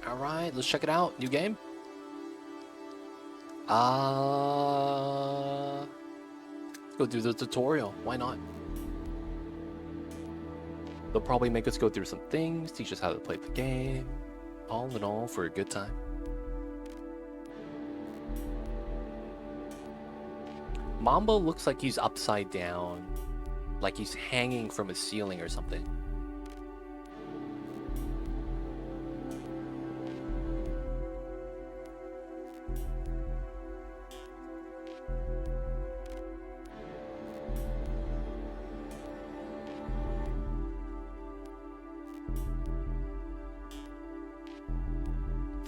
All right, let's check it out. New game. Let's go do the tutorial. Why not? They'll probably make us go through some things, teach us how to play the game. All in all, for a good time. Mamba looks like he's upside down, like he's hanging from a ceiling or something.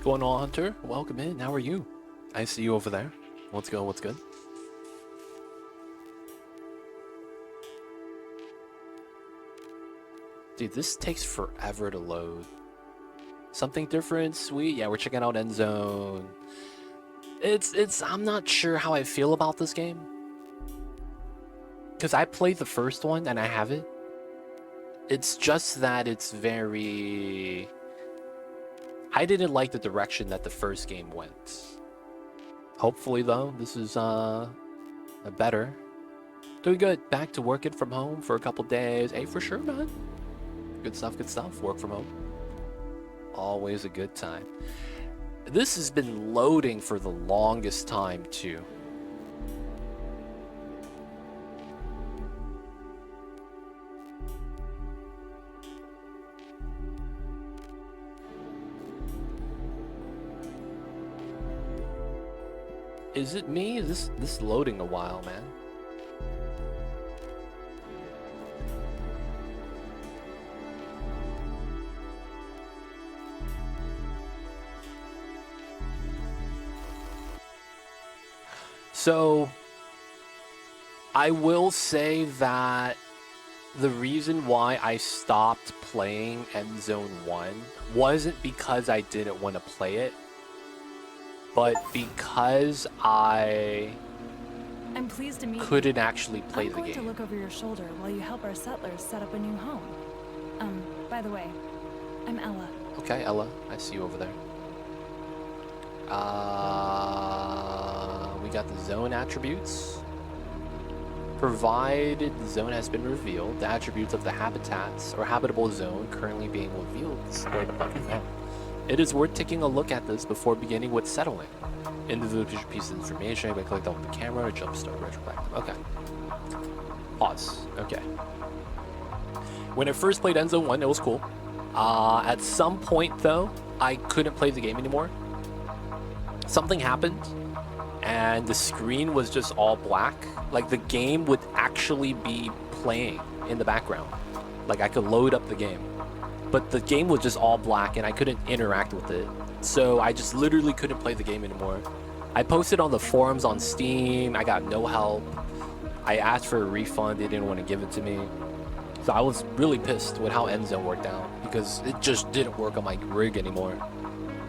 Going on, Hunter? Welcome in. How are you? I see you over there. What's good? What's good? Dude, this takes forever to load. Something different, sweet. Yeah, we're checking out Endzone. I'm not sure how I feel about this game. Because I played the first one and I have it. It's just that it's very... I didn't like the direction that the first game went. Hopefully, though, this is a better. Doing good. Back to working from home for a couple days. Hey, for sure, man. Good stuff, good stuff. Work from home. Always a good time. This has been loading for the longest time, too. Is it me? Is this loading a while, man? So, I will say that the reason why I stopped playing Endzone 1 wasn't because I didn't want to play it, but because I'm pleased to meet couldn't actually play I'm the going to game. look over your shoulder while you help our settlers set up a new home. By the way, I'm Ella. Okay, Ella, I see you over there. We got the zone attributes. Provided the zone has been revealed, the attributes of the habitats or habitable zone currently being revealed. Where the fuck is that? It is worth taking a look at this before beginning with settling. Individual pieces of information by clicking on the camera or jumpstart retrospective. Okay. Pause. Okay. When I first played Endzone 1, it was cool. At some point, though, I couldn't play the game anymore. Something happened, and the screen was just all black. Like, the game would actually be playing in the background. Like, I could load up the game. But the game was just all black, and I couldn't interact with it. So I just literally couldn't play the game anymore. I posted on the forums on Steam. I got no help. I asked for a refund. They didn't want to give it to me. So I was really pissed with how Endzone worked out, because it just didn't work on my rig anymore.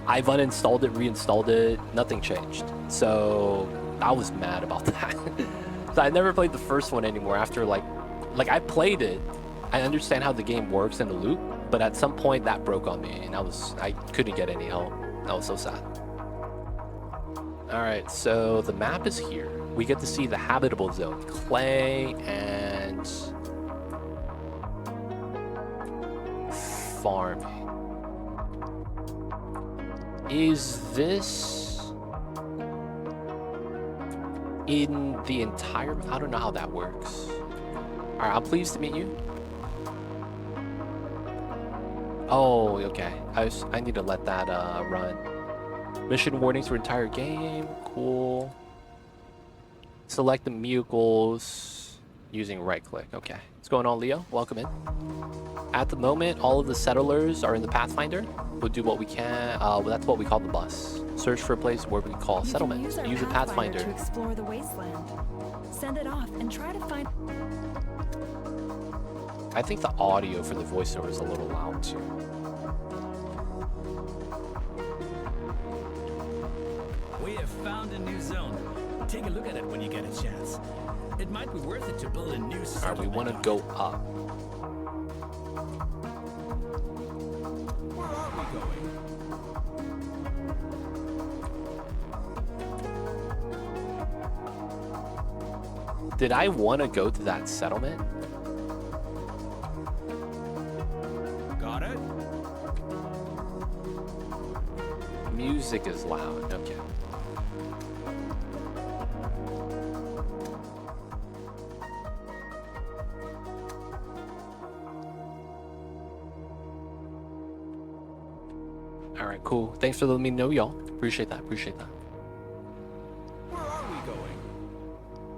I've uninstalled it, reinstalled it, nothing changed. So I was mad about that. So I never played the first one anymore after like I played it. I understand how the game works in the loop, but at some point that broke on me and I couldn't get any help. I was so sad. All right, so the map is here. We get to see the habitable zone, clay and farming. Is this in the entire... I don't know how that works. All right, I'm pleased to meet you. Oh, okay. I need to let that run. Mission warnings for entire game. Cool. Select the vehicles using right click. Okay. What's going on, Leo? Welcome in. At the moment, all of the settlers are in the Pathfinder. We'll do what we can. Well, that's what we call the bus. Search for a place where we call settlement. Use a Pathfinder to explore the wasteland. Send it off and try to find... I think the audio for the voiceover is a little loud too. We have found a new zone. Take a look at it when you get a chance. It might be worth it to build a new settlement. All right, we want to go up. Where are we going? Did I want to go to that settlement? Got it? Music is loud. Okay. Alright, cool. Thanks for letting me know, y'all. Appreciate that. Appreciate that. Where are we going?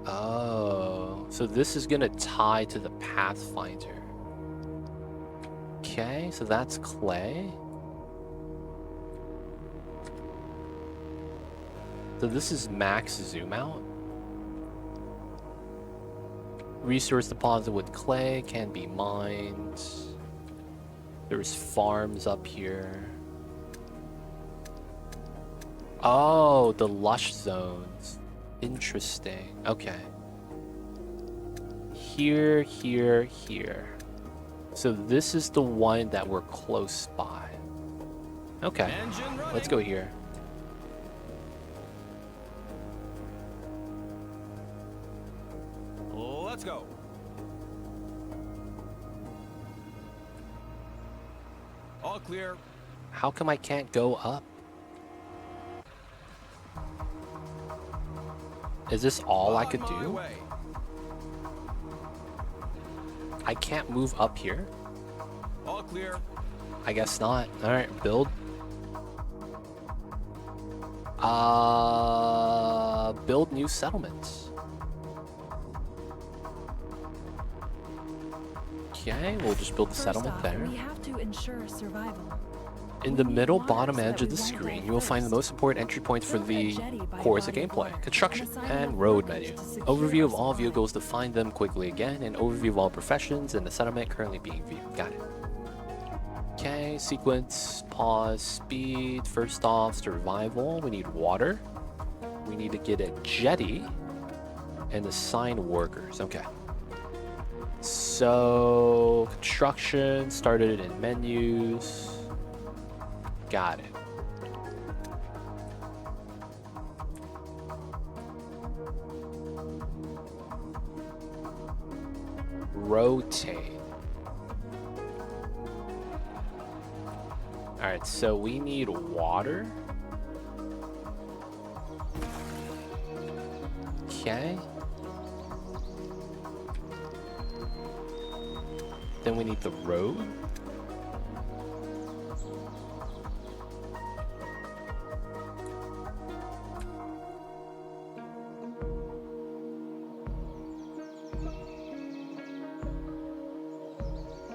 Oh, so this is gonna tie to the Pathfinder. Okay, so that's clay. So this is max zoom out. Resource deposit with clay can be mined. There's farms up here. Oh, the lush zones. Interesting. Okay. Here, here, here. So this is the one that we're close by. Okay. Engine running. Let's go here. Let's go. All clear. How come I can't go up? Is this all I could On my do? way. I can't move up here? All clear. I guess not. Alright, build. Build new settlements. Okay, we'll just build the settlement First off, there. we have to ensure survival. In the middle bottom edge of the screen, you will find the most important entry points for the cores of gameplay, construction, and road menu. Overview of all vehicles to find them quickly again, and overview of all professions and the settlement currently being viewed. Got it. Okay, sequence, pause, speed. First off, survival. We need water. We need to get a jetty and assign workers. Okay. So, construction, started in menus. Got it. Rotate. Alright, so we need water. Okay. Then we need the road.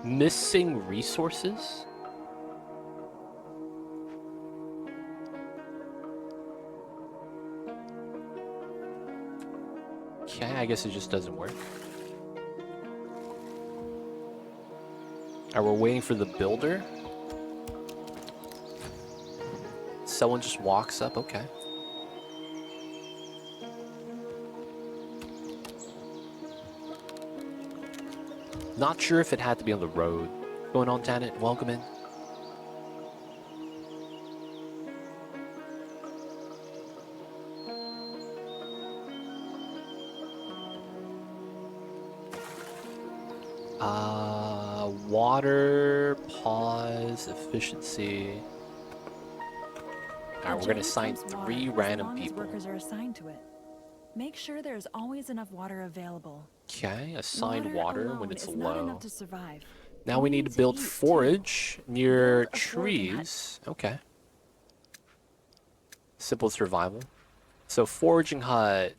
Missing resources? Okay, I guess it just doesn't work. Alright, we're waiting for the builder. Someone just walks up, okay. Not sure if it had to be on the road. What's going on, Janet? Welcome in. Water, pause, efficiency. Alright, we're gonna assign 3 random people. Workers are assigned to it. Make sure there's always enough water available. Okay, assign water when it's is not low. enough to survive. Now we need to build forage near trees. Okay. Simple survival. So foraging hut.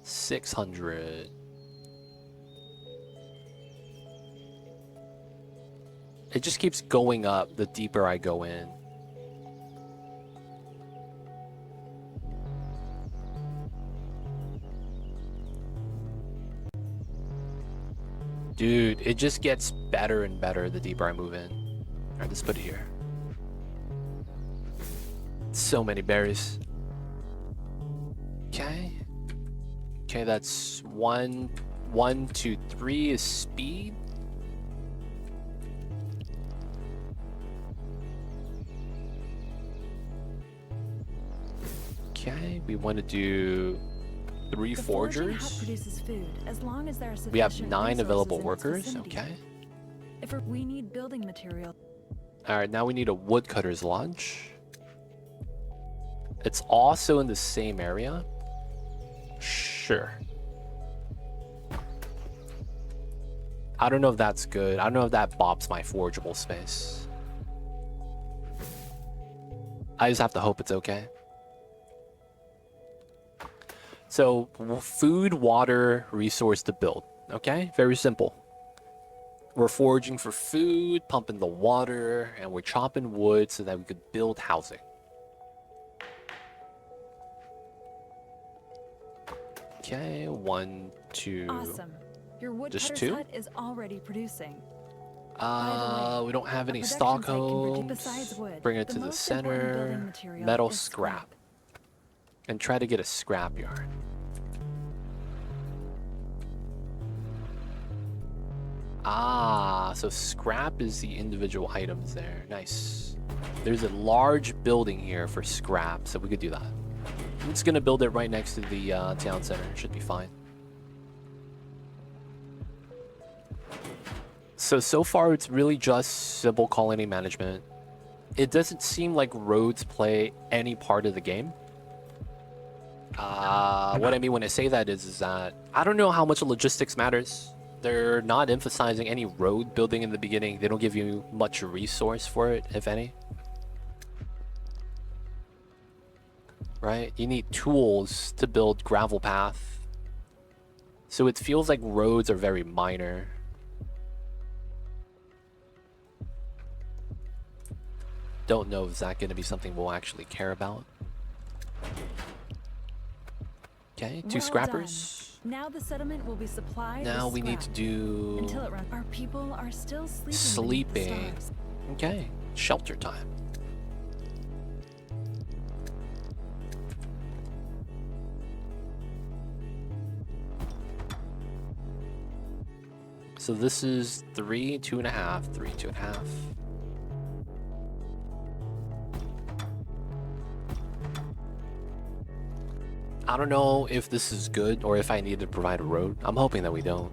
$600. It just keeps going up the deeper I go in. Dude, it just gets better and better the deeper I move in. Alright, let's put it here. So many berries. Okay. Okay, that's 1, 2, 3 is speed. Okay, we want to do 3 The foraging hut forgers. produces food as long as there are We have sufficient 9 available resources in its workers. vicinity. Okay. If we need building material, Alright, now we need a woodcutter's lodge. It's also in the same area. Sure. I don't know if that's good. I don't know if that bops my forageable space. I just have to hope it's okay. So, food, water, resource to build. Okay? Very simple. We're foraging for food, pumping the water, and we're chopping wood so that we could build housing. Okay, 1, 2. awesome. Your Just woodcutter's 2? hut is already producing. We don't have A any production stock site can homes. besides wood, Bring it the to the most important building center. material Metal is scrap. And try to get a scrap yard. Ah, so scrap is the individual items there. Nice. There's a large building here for scrap, so we could do that. I'm just gonna build it right next to the town center. Should be fine. So far it's really just civil colony management. It doesn't seem like roads play any part of the game. What I mean when I say that is that I don't know how much logistics matters. They're not emphasizing any road building in the beginning. They don't give you much resource for it, if any. Right? You need tools to build gravel path. So it feels like roads are very minor. Don't know if that's going to be something we'll actually care about. Okay, 2 Well scrappers. done. Now the settlement will be supplied Now with we need to scrap. do Until it runs. Our people are still sleeping. beneath the sleeping. stars. Okay, shelter time. So this is 3, 2.5, 3, 2.5. I don't know if this is good or if I need to provide a road. I'm hoping that we don't.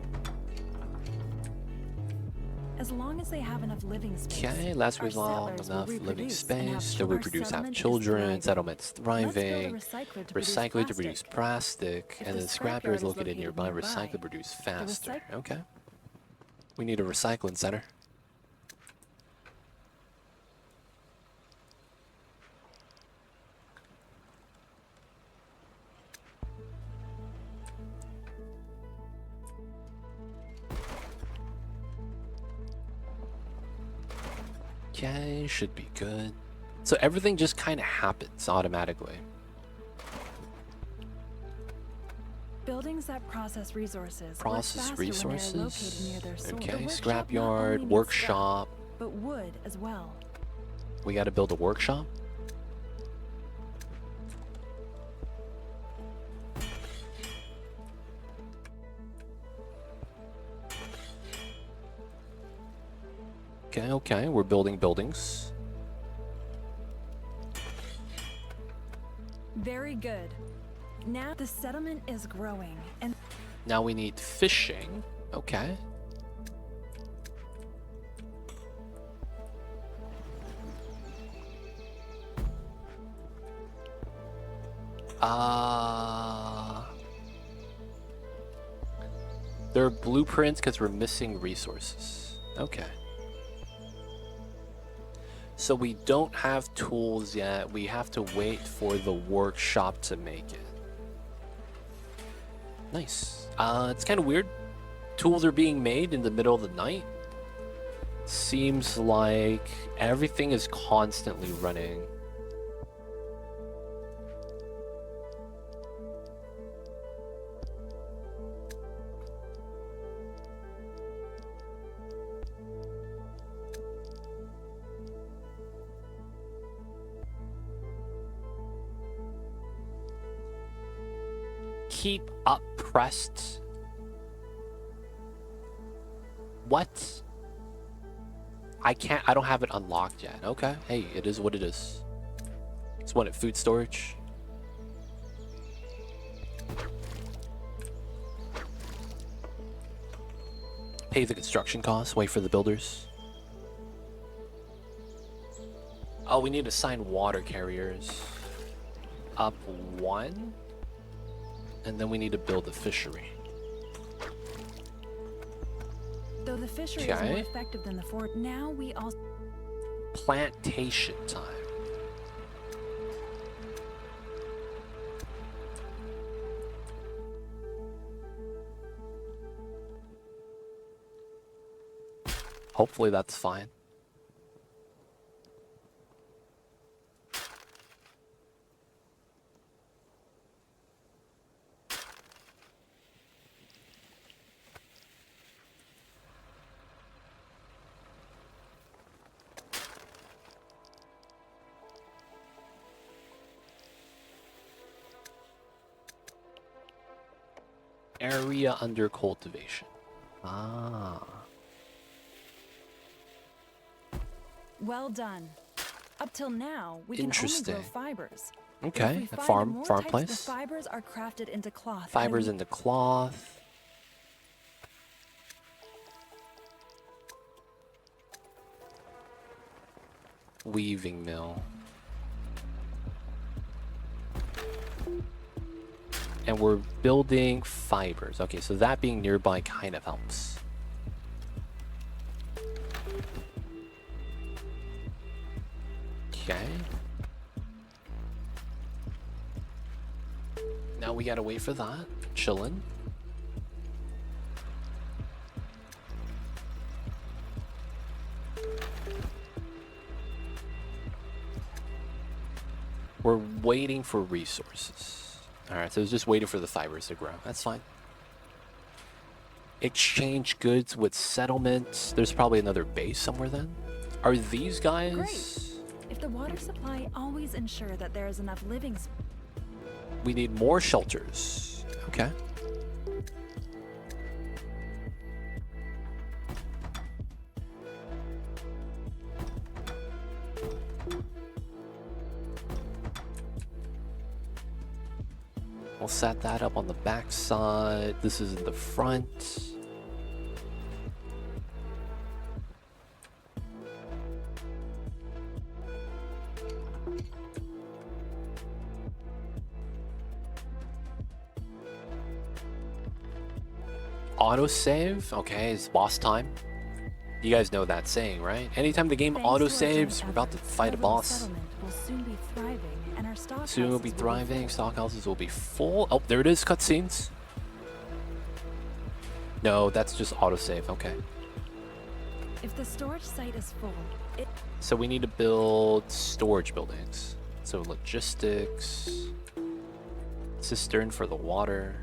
As long as they have enough living space. Okay, last our resolve, settlers will enough living reproduce and have space. ch- To our reproduce, have settlement is children, thriving. settlements Let's build a thriving. recycler to Recycler to produce produce plastic, If and the then scrap scrapyard yard is is located located nearby. nearby, Recycler produce faster. recyc- Okay. We need a recycling center. Okay, should be good. So everything just kind of happens automatically. Buildings that process resources. Process work faster when they are located resources. near their source. Okay, The workshop not only scrapyard, needs workshop. scrap, but wood as well. We got to build a workshop. Okay, we're building buildings. Very good. Now the settlement is growing, and Now we need fishing. Okay. There are blueprints because we're missing resources. Okay. So we don't have tools yet. We have to wait for the workshop to make it. Nice. It's kind of weird. Tools are being made in the middle of the night. Seems like everything is constantly running. Keep up pressed. What? I don't have it unlocked yet. Okay. Hey, it is what it is. It's one at food storage. Pay the construction costs, wait for the builders. Oh, we need to assign water carriers. Up 1. And then we need to build a fishery. Though the fishery is more effective than the fort, now we also... Plantation time. Hopefully that's fine. Area under cultivation. Ah. Well done. Up till now, we can only grow fibers. Okay, a farm place. The fibers are crafted into cloth. Fibers into cloth. Weaving mill. And we're building fibers. Okay, so that being nearby kind of helps. Okay. Now we gotta wait for that. Chillin'. We're waiting for resources. Alright, so it's just waiting for the fibers to grow. That's fine. Exchange goods with settlements. There's probably another base somewhere then. Are these guys... Great. If the water supply always ensure that there is enough living space. We need more shelters. Okay. We'll set that up on the back side. This is in the front. Autosave? Okay, it's boss time. You guys know that saying, right? Anytime the game autosaves, we're about to fight a boss. Will soon be thriving, and our soon we'll be thriving, stockhouses will be full. Oh, there it is, cutscenes. No, that's just autosave, okay. If the storage site is full, so we need to build storage buildings. So logistics, cistern for the water.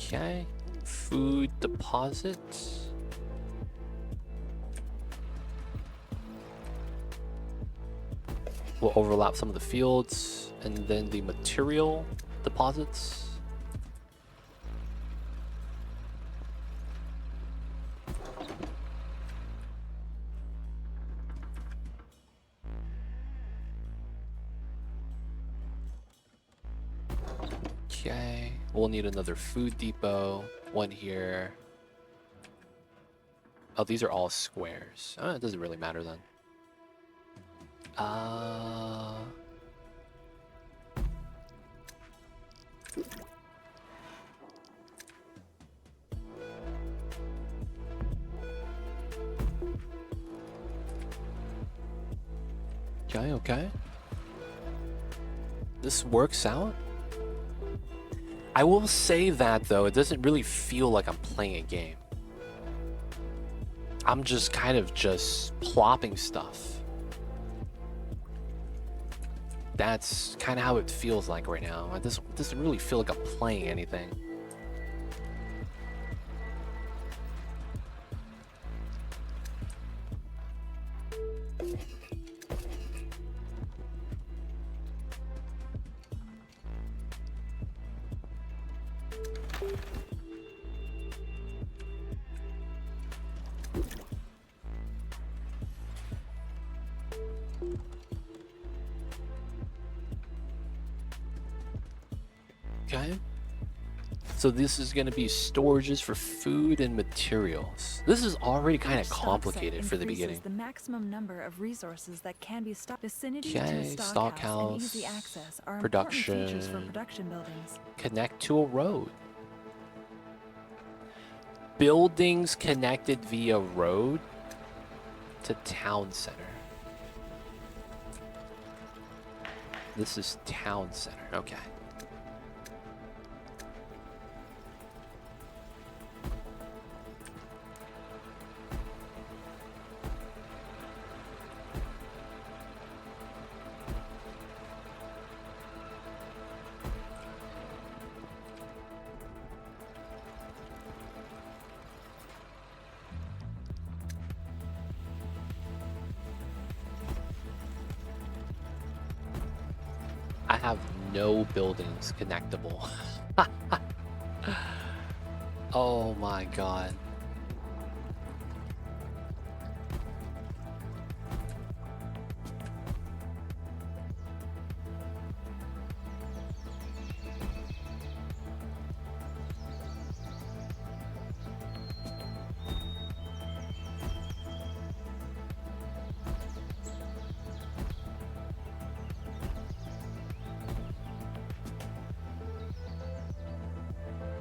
Okay, food deposits. We'll overlap some of the fields and then the material deposits. Okay, we'll need another food depot, one here. Oh, these are all squares. Oh, it doesn't really matter then. Okay, okay. This works out. I will say that though, it doesn't really feel like I'm playing a game. I'm just kind of just plopping stuff. That's kind of how it feels like right now. It doesn't really feel like I'm playing anything. Okay. So this is going to be storages for food and materials. This is already kind of Each stock site complicated for the increases beginning. the maximum number of resources that can be stocked. Vicinity to Okay, a stockhouse and easy stockhouse, access are important features for production, production buildings. connect to a road. Buildings connected via road to town center. This is town center, okay. I have no buildings connectable. Oh my god.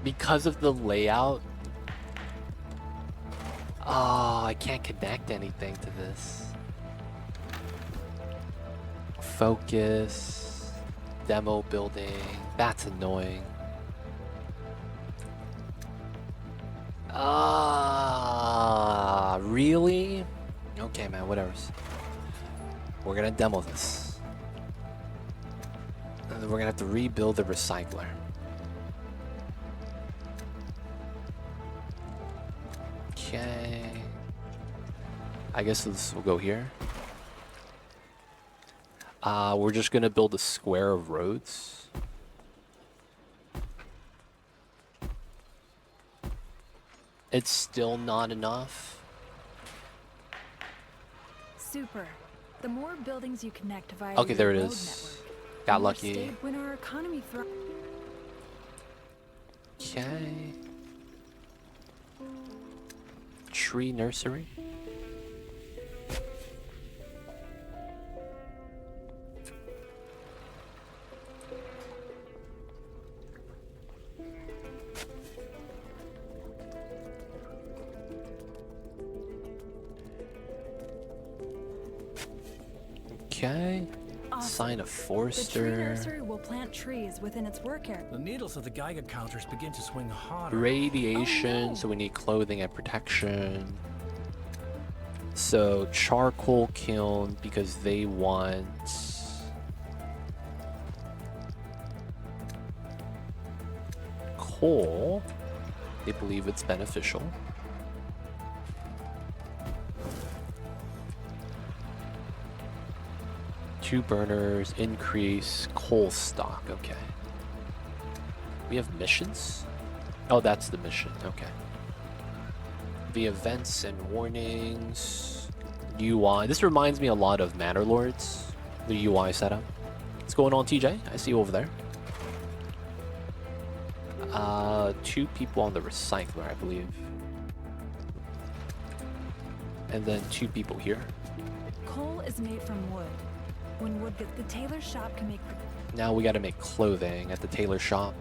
Because of the layout, oh, I can't connect anything to this. Focus, demo building, that's annoying. Ah, really? Okay, man, whatever. We're gonna demo this. And then we're gonna have to rebuild the recycler. Okay. I guess this will go here. We're just gonna build a square of roads. It's still not enough. Super. The more buildings you connect via Okay, your there it road is. network, Got the more lucky. stable when our economy thrives. Okay. Tree nursery. Okay. Awesome. Sign of The tree Forester. nursery will plant trees within its work area. The needles of the Geiger counters begin to swing harder. Radiation, Oh, no. so we need clothing and protection. So charcoal kiln because they want coal. They believe it's beneficial. Two burners, increase coal stock. Okay. We have missions? Oh, that's the mission. Okay. The events and warnings. UI. This reminds me a lot of Manor Lords. The UI setup. What's going on, TJ? I see you over there. Two people on the recycler, I believe. And then two people here. Coal is made from wood. When wood gets, the tailor shop can make. Now we gotta make clothing at the tailor shop.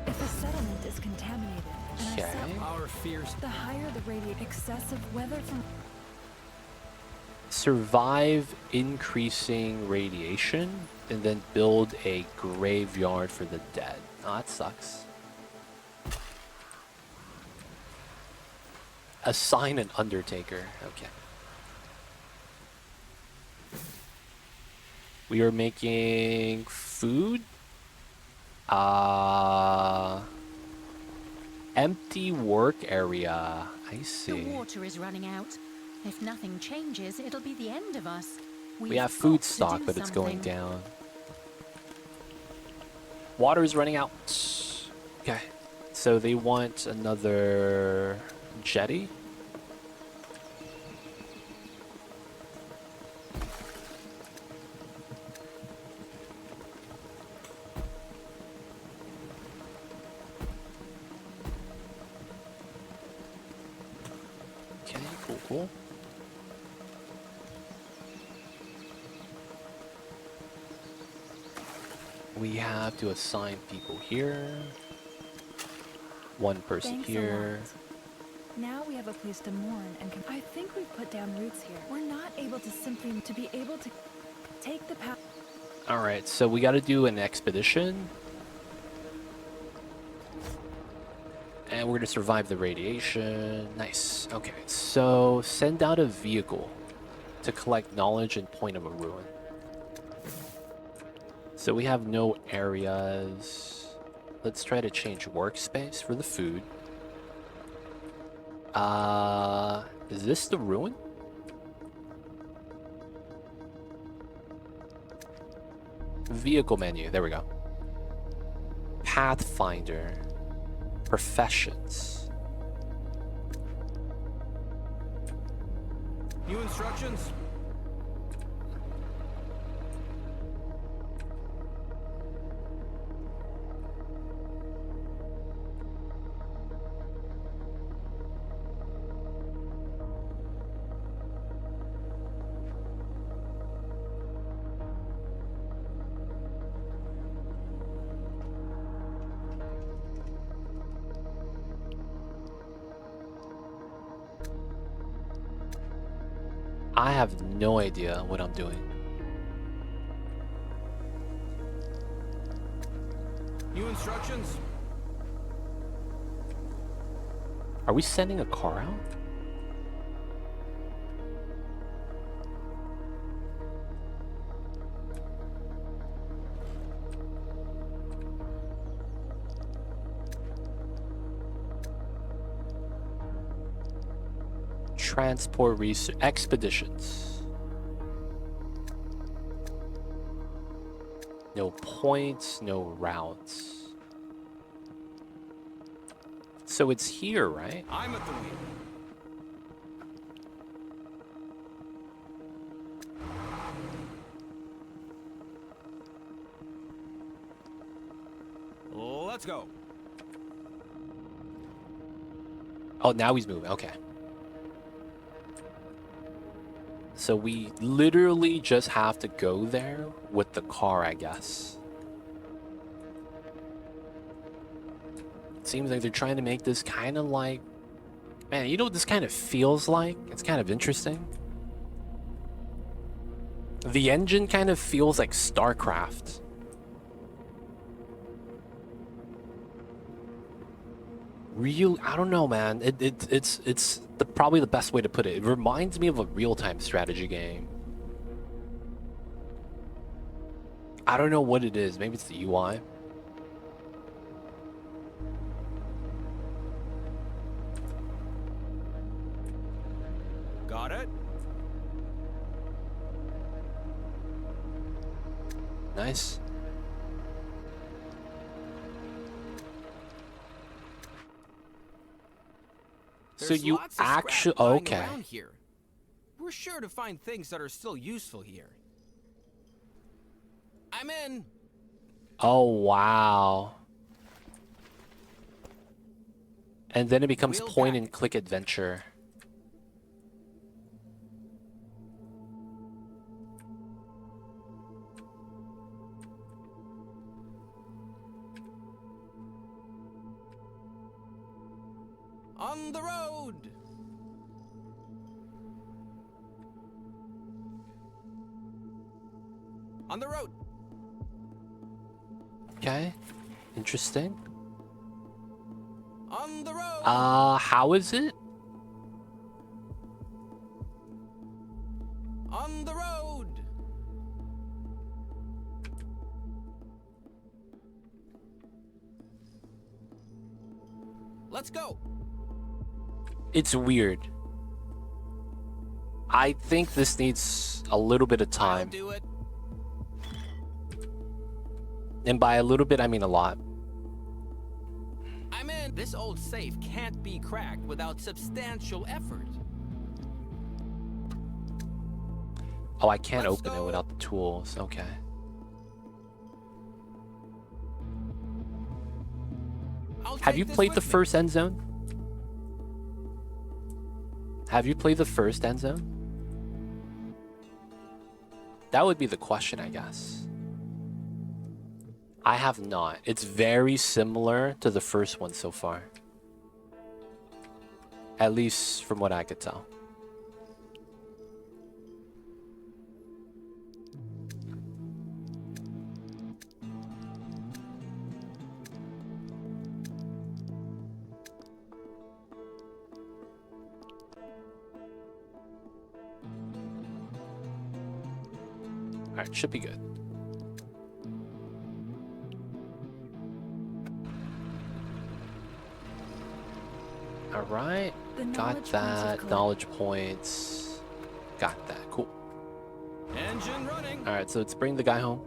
If a settlement is contaminated, and Okay. our settlers, Our fears. the higher the excessive weather from. Survive increasing radiation and then build a graveyard for the dead. Oh, that sucks. Assign an undertaker. Okay. We are making food. Empty work area. I The see. water is running out. If nothing changes, it'll be the end of us. We We've have food got to stock, do but it's going something. down. Water is running out. Okay. So they want another jetty. Okay, cool, cool. We have to assign people here. One person Thanks here. a lot. Now we have a place to mourn and I think we've put down roots here. We're not able to simply be able to take the path. All right, so we got to do an expedition. And we're going to survive the radiation. Nice. Okay, so send out a vehicle to collect knowledge and point of a ruin. So we have no areas. Let's try to change workspace for the food. Is this the ruin? Vehicle menu, there we go. Pathfinder. Professions. New instructions? I have no idea what I'm doing. New instructions? Are we sending a car out? Transport research expeditions. No points, no routes. So it's here, right? I'm at the wheel. Let's go. Oh, now he's moving. Okay. So we literally just have to go there with the car, I guess. Seems like they're trying to make this kind of like... Man, you know what this kind of feels like? It's kind of interesting. The engine kind of feels like StarCraft. I don't know, man. It's probably the best way to put it. It reminds me of a real-time strategy game. I don't know what it is. Maybe it's the UI. Got it? Nice. So There's you lots of scrap actually... lying Okay. around here. We're sure to find things that are still useful here. I'm in. Oh, wow. And then it becomes We'll point back and click adventure. On the road. On the road. Okay. Interesting. On the road. How is it? On the road. Let's go. It's weird. I think this needs a little bit of I'll time. do it. And by a little bit, I mean a lot. I mean, this old safe can't be cracked without substantial effort. Oh, I can't Let's open it go. without the tools. Okay. I'll Have take you this played the with me. first Endzone? Have you played the first Endzone? That would be the question, I guess. I have not. It's very similar to the first one so far. At least from what I could tell. Alright, should be good. Alright, The got knowledge points that. of Knowledge points. Got that, cool. Engine running. Alright, so let's bring the guy home.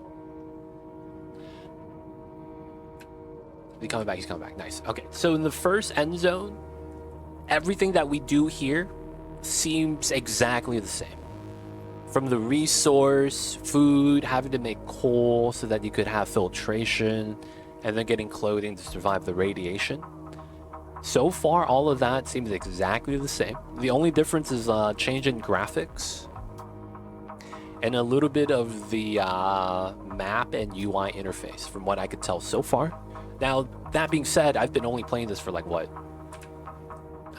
Is he coming back? He's coming back. Nice. Okay, so in the first Endzone, everything that we do here seems exactly the same. From the resource, food, having to make coal so that you could have filtration, and then getting clothing to survive the radiation. So far, all of that seems exactly the same. The only difference is change in graphics and a little bit of the map and UI interface from what I could tell so far. Now, that being said, I've been only playing this for like what?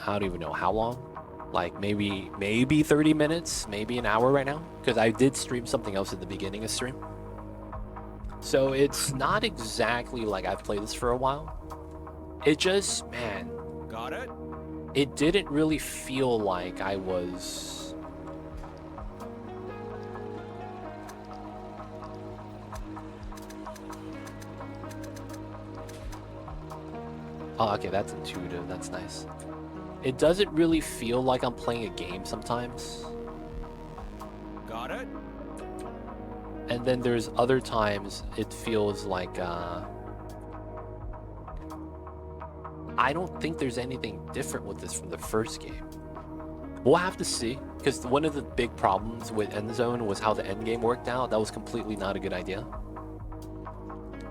I don't even know how long. Like maybe 30 minutes, maybe an hour right now, because I did stream something else at the beginning of stream. So it's not exactly like I've played this for a while. It just, man, Got it? it didn't really feel like I was... Oh, okay, that's intuitive. That's nice. It doesn't really feel like I'm playing a game sometimes. Got it? And then there's other times it feels like I don't think there's anything different with this from the first game. We'll have to see, because one of the big problems with Endzone was how the end game worked out. That was completely not a good idea.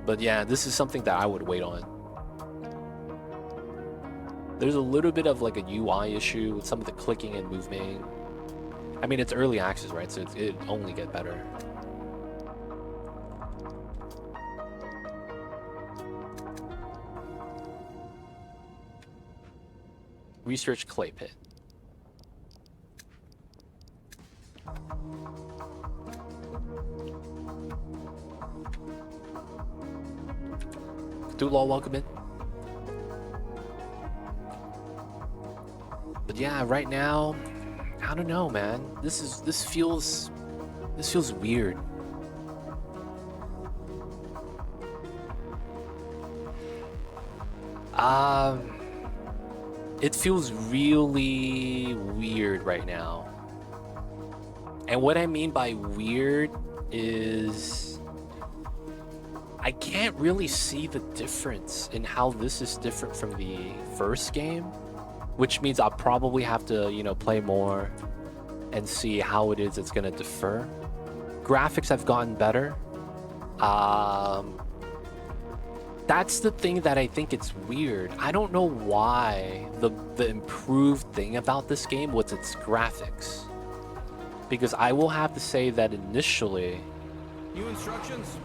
But yeah, this is something that I would wait on. There's a little bit of like a UI issue with some of the clicking and moving. I mean, it's early access, right? So it only get better. Research clay pit. Dulaw, welcome in. But yeah, right now, I don't know, man. This feels weird. It feels really weird right now. And what I mean by weird is I can't really see the difference in how this is different from the first game, which means I'll probably have to, you know, play more and see how it is it's gonna differ. Graphics have gotten better. That's the thing that I think it's weird. I don't know why the improved thing about this game was its graphics. Because I will have to say that initially... New instructions?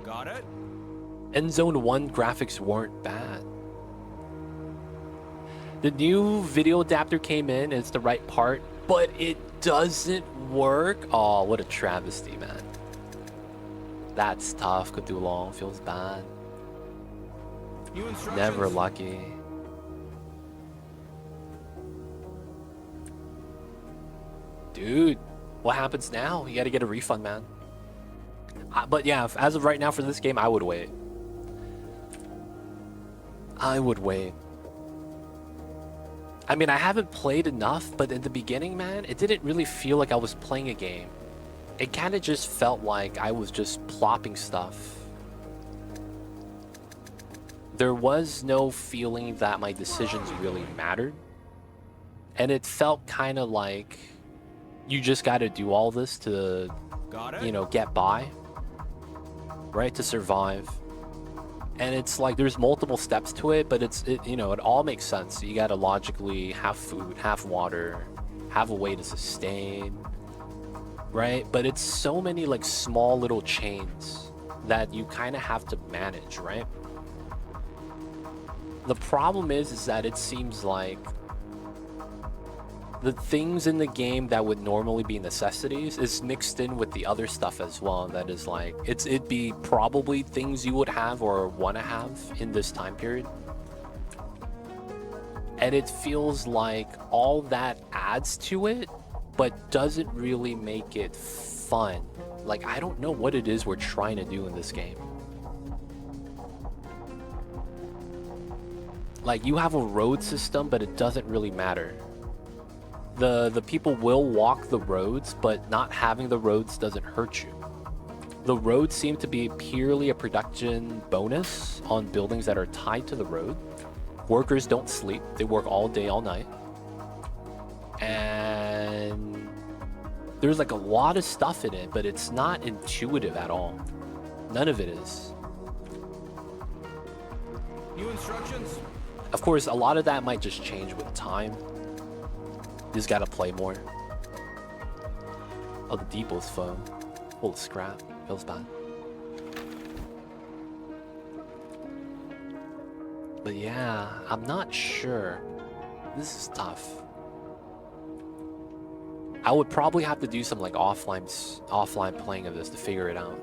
Got it? Endzone 1 graphics weren't bad. The new video adapter came in, it's the right part, but it doesn't work. Oh, what a travesty, man. That's tough. Could do long. Feels bad. New instructions? Never lucky. Dude, what happens now? You gotta get a refund, man. But yeah, as of right now for this game, I would wait. I mean, I haven't played enough, but in the beginning, man, it didn't really feel like I was playing a game. It kind of just felt like I was just plopping stuff. There was no feeling that my decisions really mattered. And it felt kind of like you just got to do all this to, you know, get by, right? To survive. And it's like there's multiple steps to it, but you know, it all makes sense. You got to logically have food, have water, have a way to sustain, right? But it's so many like small little chains that you kind of have to manage, right? The problem is that it seems like the things in the game that would normally be necessities is mixed in with the other stuff as well. That is like, it'd be probably things you would have or want to have in this time period. And it feels like all that adds to it, but doesn't really make it fun. Like, I don't know what it is we're trying to do in this game. Like, you have a road system, but it doesn't really matter. The people will walk the roads, but not having the roads doesn't hurt you. The roads seem to be purely a production bonus on buildings that are tied to the road. Workers don't sleep. They work all day, all night. And there's like a lot of stuff in it, but it's not intuitive at all. None of it is. New instructions? Of course, a lot of that might just change with time. Just gotta play more. Oh, the depot's full of scrap. Feels bad. But yeah, I'm not sure. This is tough. I would probably have to do some like offline playing of this to figure it out.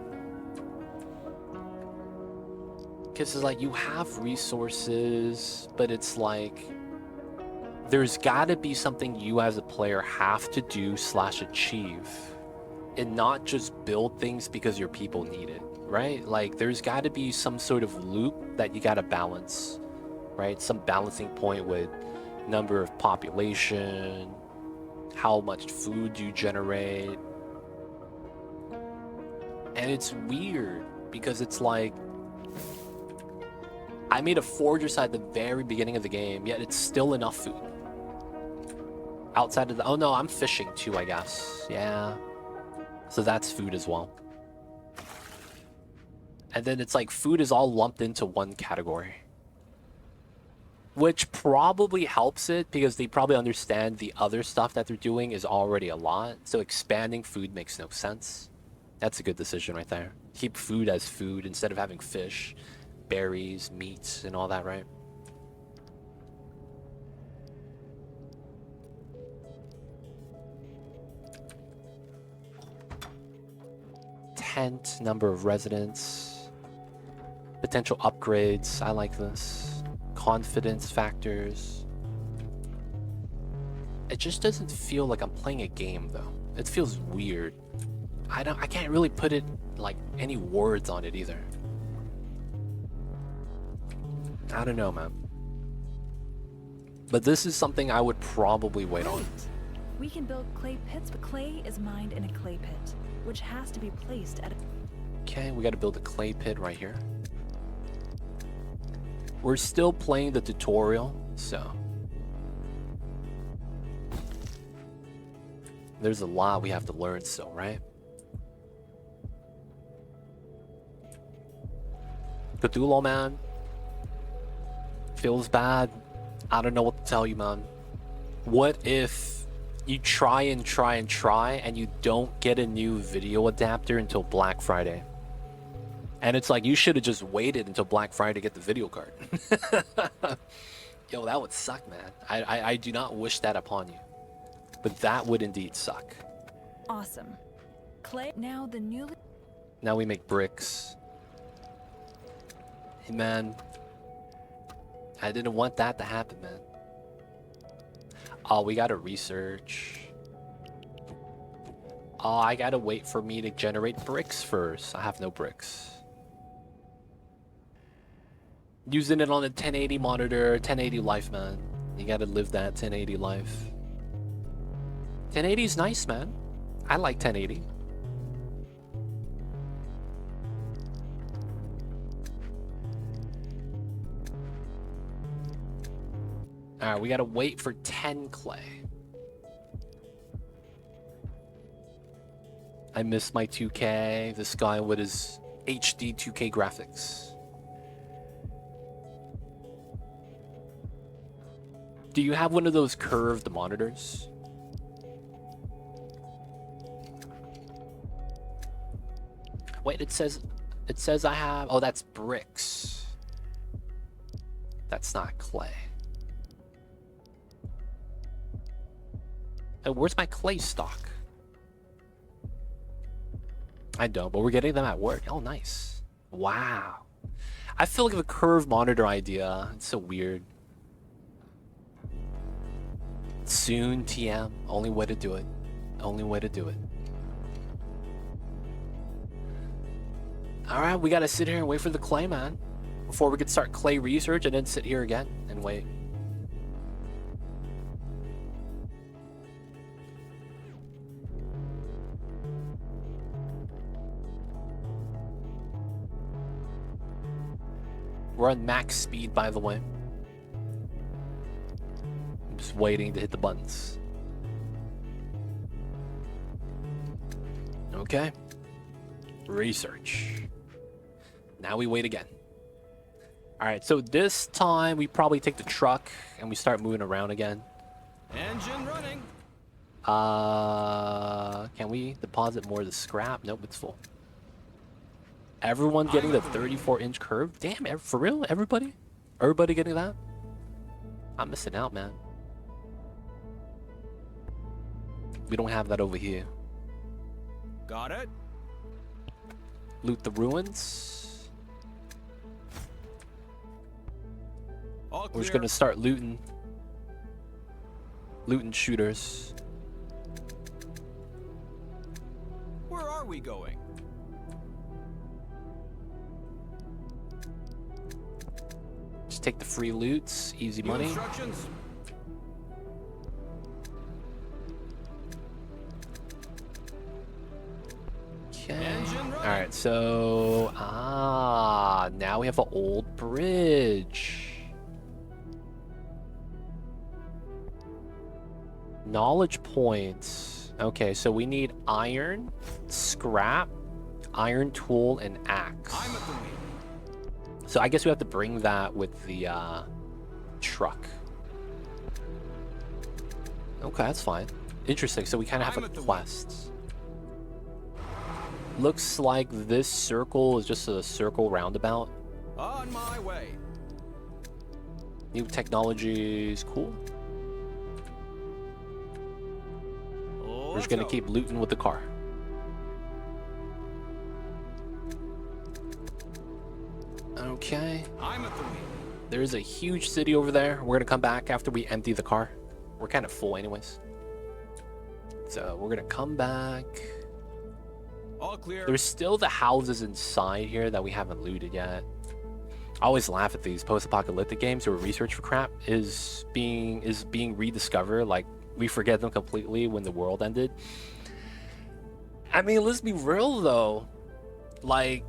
Because it's like you have resources, but it's like there's got to be something you as a player have to do / achieve, and not just build things because your people need it, right? Like there's got to be some sort of loop that you got to balance, right? Some balancing point with number of population, how much food you generate. And it's weird because it's like I made a forger at the very beginning of the game, yet it's still enough food. Outside of the... Oh no, I'm fishing too, I guess. Yeah. So that's food as well. And then it's like food is all lumped into one category. Which probably helps it because they probably understand the other stuff that they're doing is already a lot. So expanding food makes no sense. That's a good decision right there. Keep food as food instead of having fish, berries, meats, and all that, right? Tent, number of residents, potential upgrades. I like this. Confidence factors. It just doesn't feel like I'm playing a game though. It feels weird. I can't really put it like any words on it either. I don't know, man. But this is something I would probably wait on. We can build clay pits, but clay is mined in a clay pit, which has to be placed at a... Okay, we got to build a clay pit right here. We're still playing the tutorial, so there's a lot we have to learn still, right? Cthulhu, man. Feels bad. I don't know what to tell you, man. What if you try and you don't get a new video adapter until Black Friday? And it's like, you should have just waited until Black Friday to get the video card. Yo, that would suck, man. I do not wish that upon you. But that would indeed suck. Awesome. Clay, now the newly... Now we make bricks. Hey, man. I didn't want that to happen, man. Oh, we gotta research. Oh, I gotta wait for me to generate bricks first. I have no bricks. Using it on a 1080 monitor, 1080 life, man. You gotta live that 1080 life. 1080 is nice, man. I like 1080. Alright, we gotta wait for 10 clay. I miss my 2K. This guy with his HD 2K graphics. Do you have one of those curved monitors? Wait, it says I have, oh, that's bricks. That's not clay. Oh, where's my clay stock? I don't, but we're getting them at work. Oh, nice. Wow. I feel like a curved monitor idea. It's so weird. Soon, TM. Only way to do it. Only way to do it. Alright, we gotta sit here and wait for the clay, man. Before we could start clay research and then sit here again and wait. We're on max speed, by the way. I'm just waiting to hit the buttons. Okay. Research. Now we wait again. Alright, so this time we probably take the truck and we start moving around again. Engine running. Can we deposit more of the scrap? Nope, it's full. Everyone getting the 34-inch curve? Damn, for real? Everybody? Everybody getting that? I'm missing out, man. We don't have that over here. Got it. Loot the ruins. All We're just clear. gonna start looting. Looting shooters. Where are we going? Just take the free loots. Easy New money. instructions. Okay. Engine running. Alright, so... now we have an old bridge. Knowledge points. Okay, so we need iron, scrap, iron tool, and axe. I'm at the wheel. So I guess we have to bring that with the truck. Okay, that's fine. Interesting, so we kind of have I'm a at the quest. Looks like this circle is just a circle roundabout. On my way. New technologies, cool. We're just gonna keep looting with the car. Okay. I'm at the wheel. There's a huge city over there. We're gonna come back after we empty the car. We're kind of full anyways. So we're gonna come back. All clear. There's still the houses inside here that we haven't looted yet. I always laugh at these post-apocalyptic games where research for crap is being rediscovered. Like, we forget them completely when the world ended. I mean, let's be real though. Like,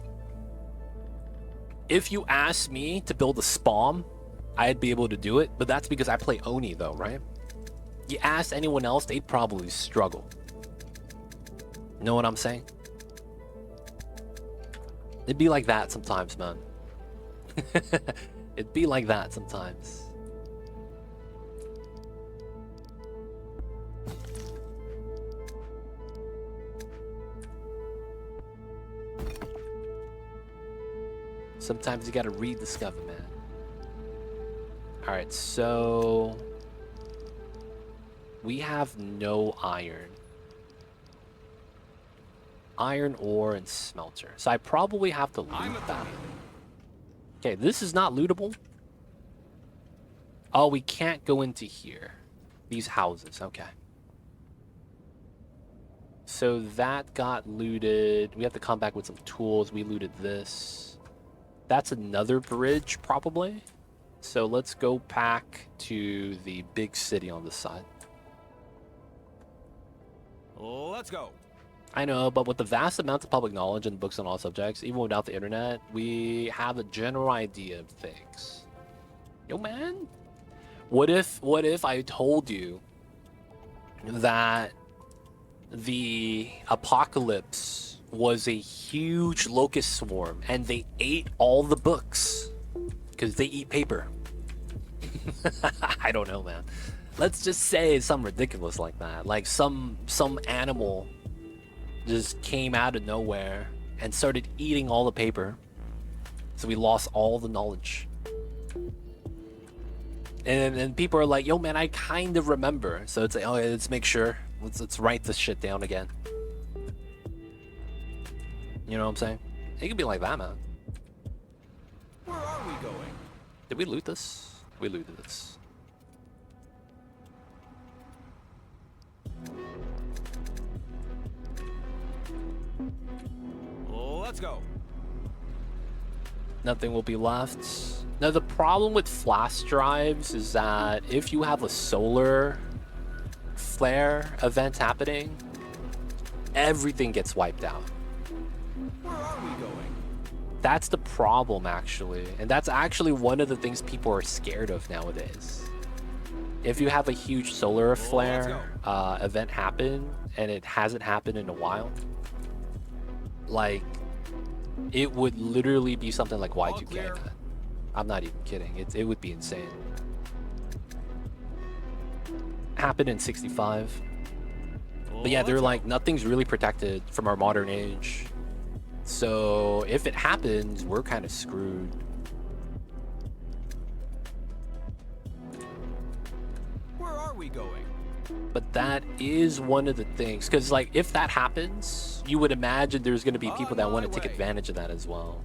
if you asked me to build a spawn, I'd be able to do it, but that's because I play Oni though, right? You ask anyone else, they'd probably struggle. Know what I'm saying? It'd be like that sometimes, man. It'd be like that sometimes. Sometimes you gotta rediscover, man. Alright, so... we have no iron. Iron ore and smelter. So I probably have to loot that. Okay, this is not lootable. Oh, we can't go into here. These houses, okay. So that got looted. We have to come back with some tools. We looted this. That's another bridge, probably. So let's go back to the big city on this side. Let's go. I know, but with the vast amounts of public knowledge and books on all subjects, even without the internet, we have a general idea of things. Yo, man. What if I told you that the apocalypse was a huge locust swarm and they ate all the books because they eat paper? I don't know, man. Let's just say something ridiculous like that. Like some animal just came out of nowhere and started eating all the paper. So we lost all the knowledge. And people are like, yo, man, I kind of remember. So it's like, oh, yeah, let's make sure. Let's write this shit down again. You know what I'm saying? It could be like that, man. Where are we going? Did we loot this? We looted this. Let's go. Nothing will be left. Now, the problem with flash drives is that if you have a solar flare event happening, everything gets wiped out. Where are we going? That's the problem, actually. And that's actually one of the things people are scared of nowadays. If you have a huge solar flare event happen, and it hasn't happened in a while, like, it would literally be something like Y2K. Man. I'm not even kidding. It would be insane. Happened in 65. But yeah, they're like, nothing's really protected from our modern age. So if it happens, we're kind of screwed. Where are we going? But that is one of the things, because like if that happens, you would imagine there's going to be people that want to take advantage of that as well.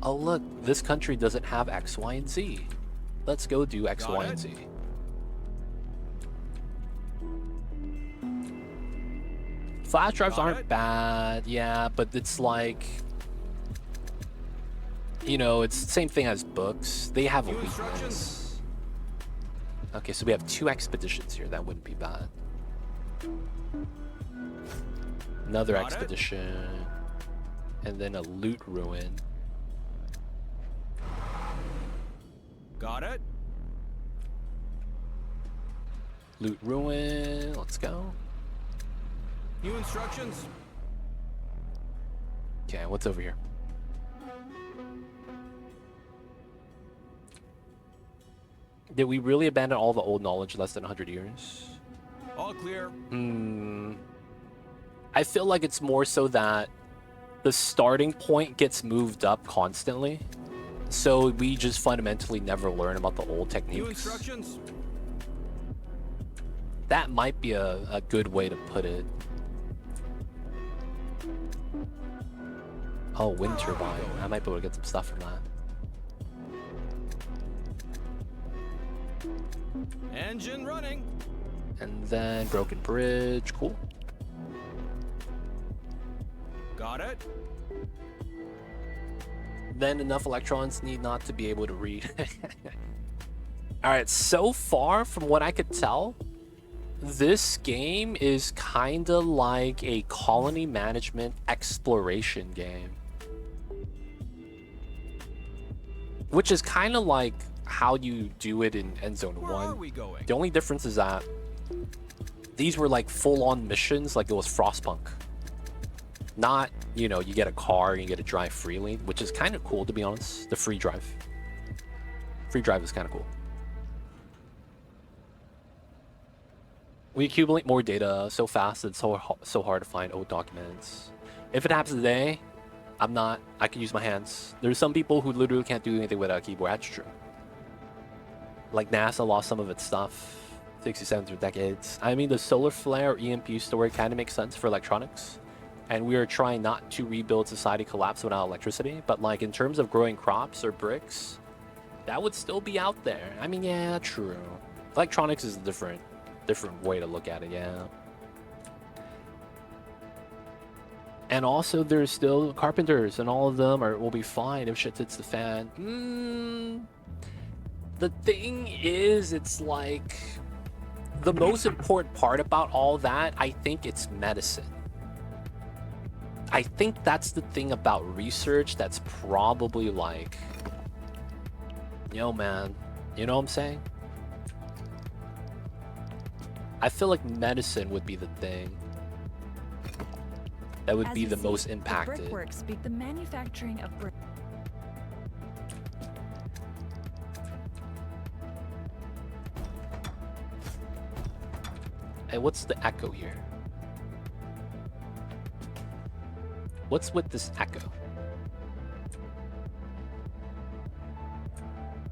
Oh look, this country doesn't have X, Y, and Z. Let's go do X, Y, and Z. Flash drives aren't bad, yeah, but it's like, you know, it's the same thing as books. They have a weakness. Okay, so we have 2 expeditions here. That wouldn't be bad. Another expedition. And then a loot ruin. Got it. Loot ruin. Let's go. New instructions. Okay, what's over here? Did we really abandon all the old knowledge less than 100 years? All clear. I feel like it's more so that the starting point gets moved up constantly. So we just fundamentally never learn about the old techniques. New instructions. That might be a good way to put it. Oh, wind turbine. I might be able to get some stuff from that. Engine running. And then broken bridge. Cool. Got it. Then enough electrons need not to be able to read. Alright, so far from what I could tell, this game is kind of like a colony management exploration game. Which is kind of like how you do it in Endzone 1. The only difference is that these were like full-on missions, like it was Frostpunk. Not, you know, you get a car and you get to drive freely, which is kind of cool, to be honest. The free drive. Free drive is kind of cool. We accumulate more data so fast, it's so hard to find old documents. If it happens today, I can use my hands. There's some people who literally can't do anything without a keyboard. That's true. Like NASA lost some of its stuff 67 through decades. I mean, the solar flare or EMP story kind of makes sense for electronics. And we are trying not to rebuild society collapse without electricity. But like in terms of growing crops or bricks, that would still be out there. I mean, yeah, true. Electronics is a different way to look at it, yeah. And also there's still carpenters and all of them will be fine if shit hits the fan. The thing is, it's like the most important part about all that, I think it's medicine. I think that's the thing about research that's probably like, yo, man, you know what I'm saying? I feel like medicine would be the thing that would As be you the see, most the impacted. brickwork speak the manufacturing of brick. Hey, what's the echo here? What's with this echo?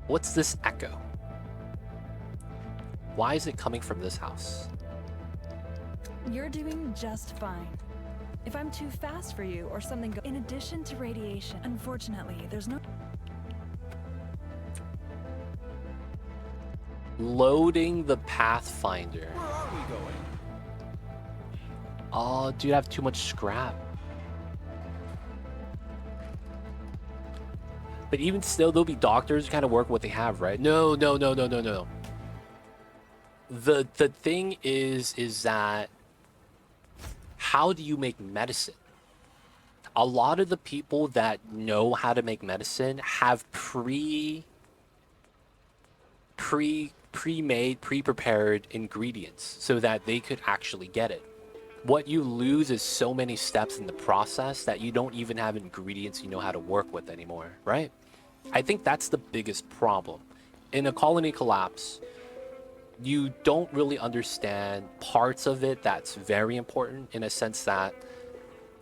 What's this echo? Why is it coming from this house? You're doing just fine. If I'm too fast for you or something in addition to radiation, unfortunately, there's no... Loading the Pathfinder. Where are we going? Oh, dude, I have too much scrap. But even still, there'll be doctors who kind of work what they have, right? No. The thing is that how do you make medicine? A lot of the people that know how to make medicine have pre-made, pre-prepared ingredients so that they could actually get it. What you lose is so many steps in the process that you don't even have ingredients you know how to work with anymore, right? I think that's the biggest problem. In a colony collapse, you don't really understand parts of it that's very important, in a sense that,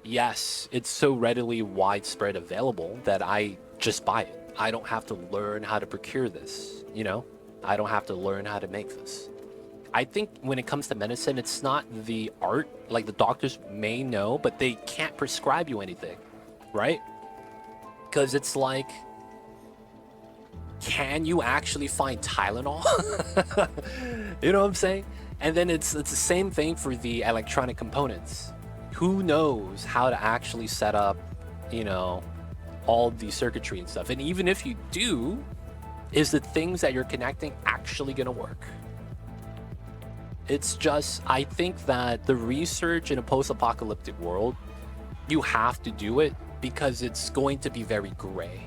yes, it's so readily widespread available that I just buy it. I don't have to learn how to procure this, you know? I don't have to learn how to make this. I think when it comes to medicine, it's not the art. Like, the doctors may know, but they can't prescribe you anything, right? Because it's like, can you actually find Tylenol? You know what I'm saying? And then it's the same thing for the electronic components. Who knows how to actually set up, you know, all the circuitry and stuff? And even if you do, is the things that you're connecting actually going to work? It's just, I think that the research in a post-apocalyptic world, you have to do it because it's going to be very gray,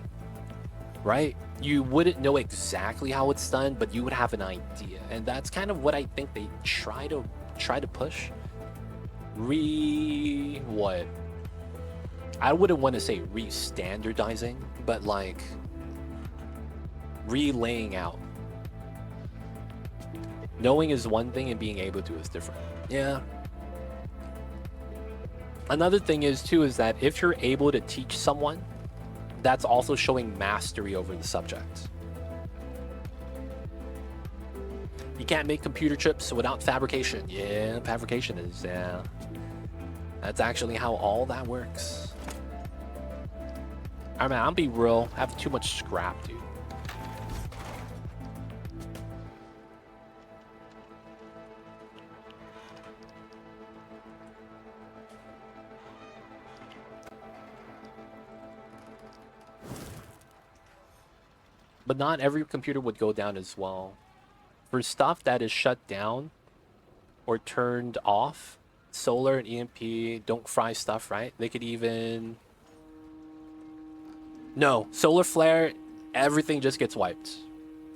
right? You wouldn't know exactly how it's done, but you would have an idea. And that's kind of what I think they try to push. What? I wouldn't want to say re-standardizing, but like relaying out. Knowing is one thing and being able to is different. Yeah. Another thing is too is that if you're able to teach someone, that's also showing mastery over the subject. You can't make computer chips without fabrication. Yeah, fabrication is, yeah. That's actually how all that works. I mean, I'll be real. I have too much scrap, dude. But not every computer would go down as well. For stuff that is shut down or turned off, solar and EMP don't fry stuff, right? They could even... No, solar flare, everything just gets wiped.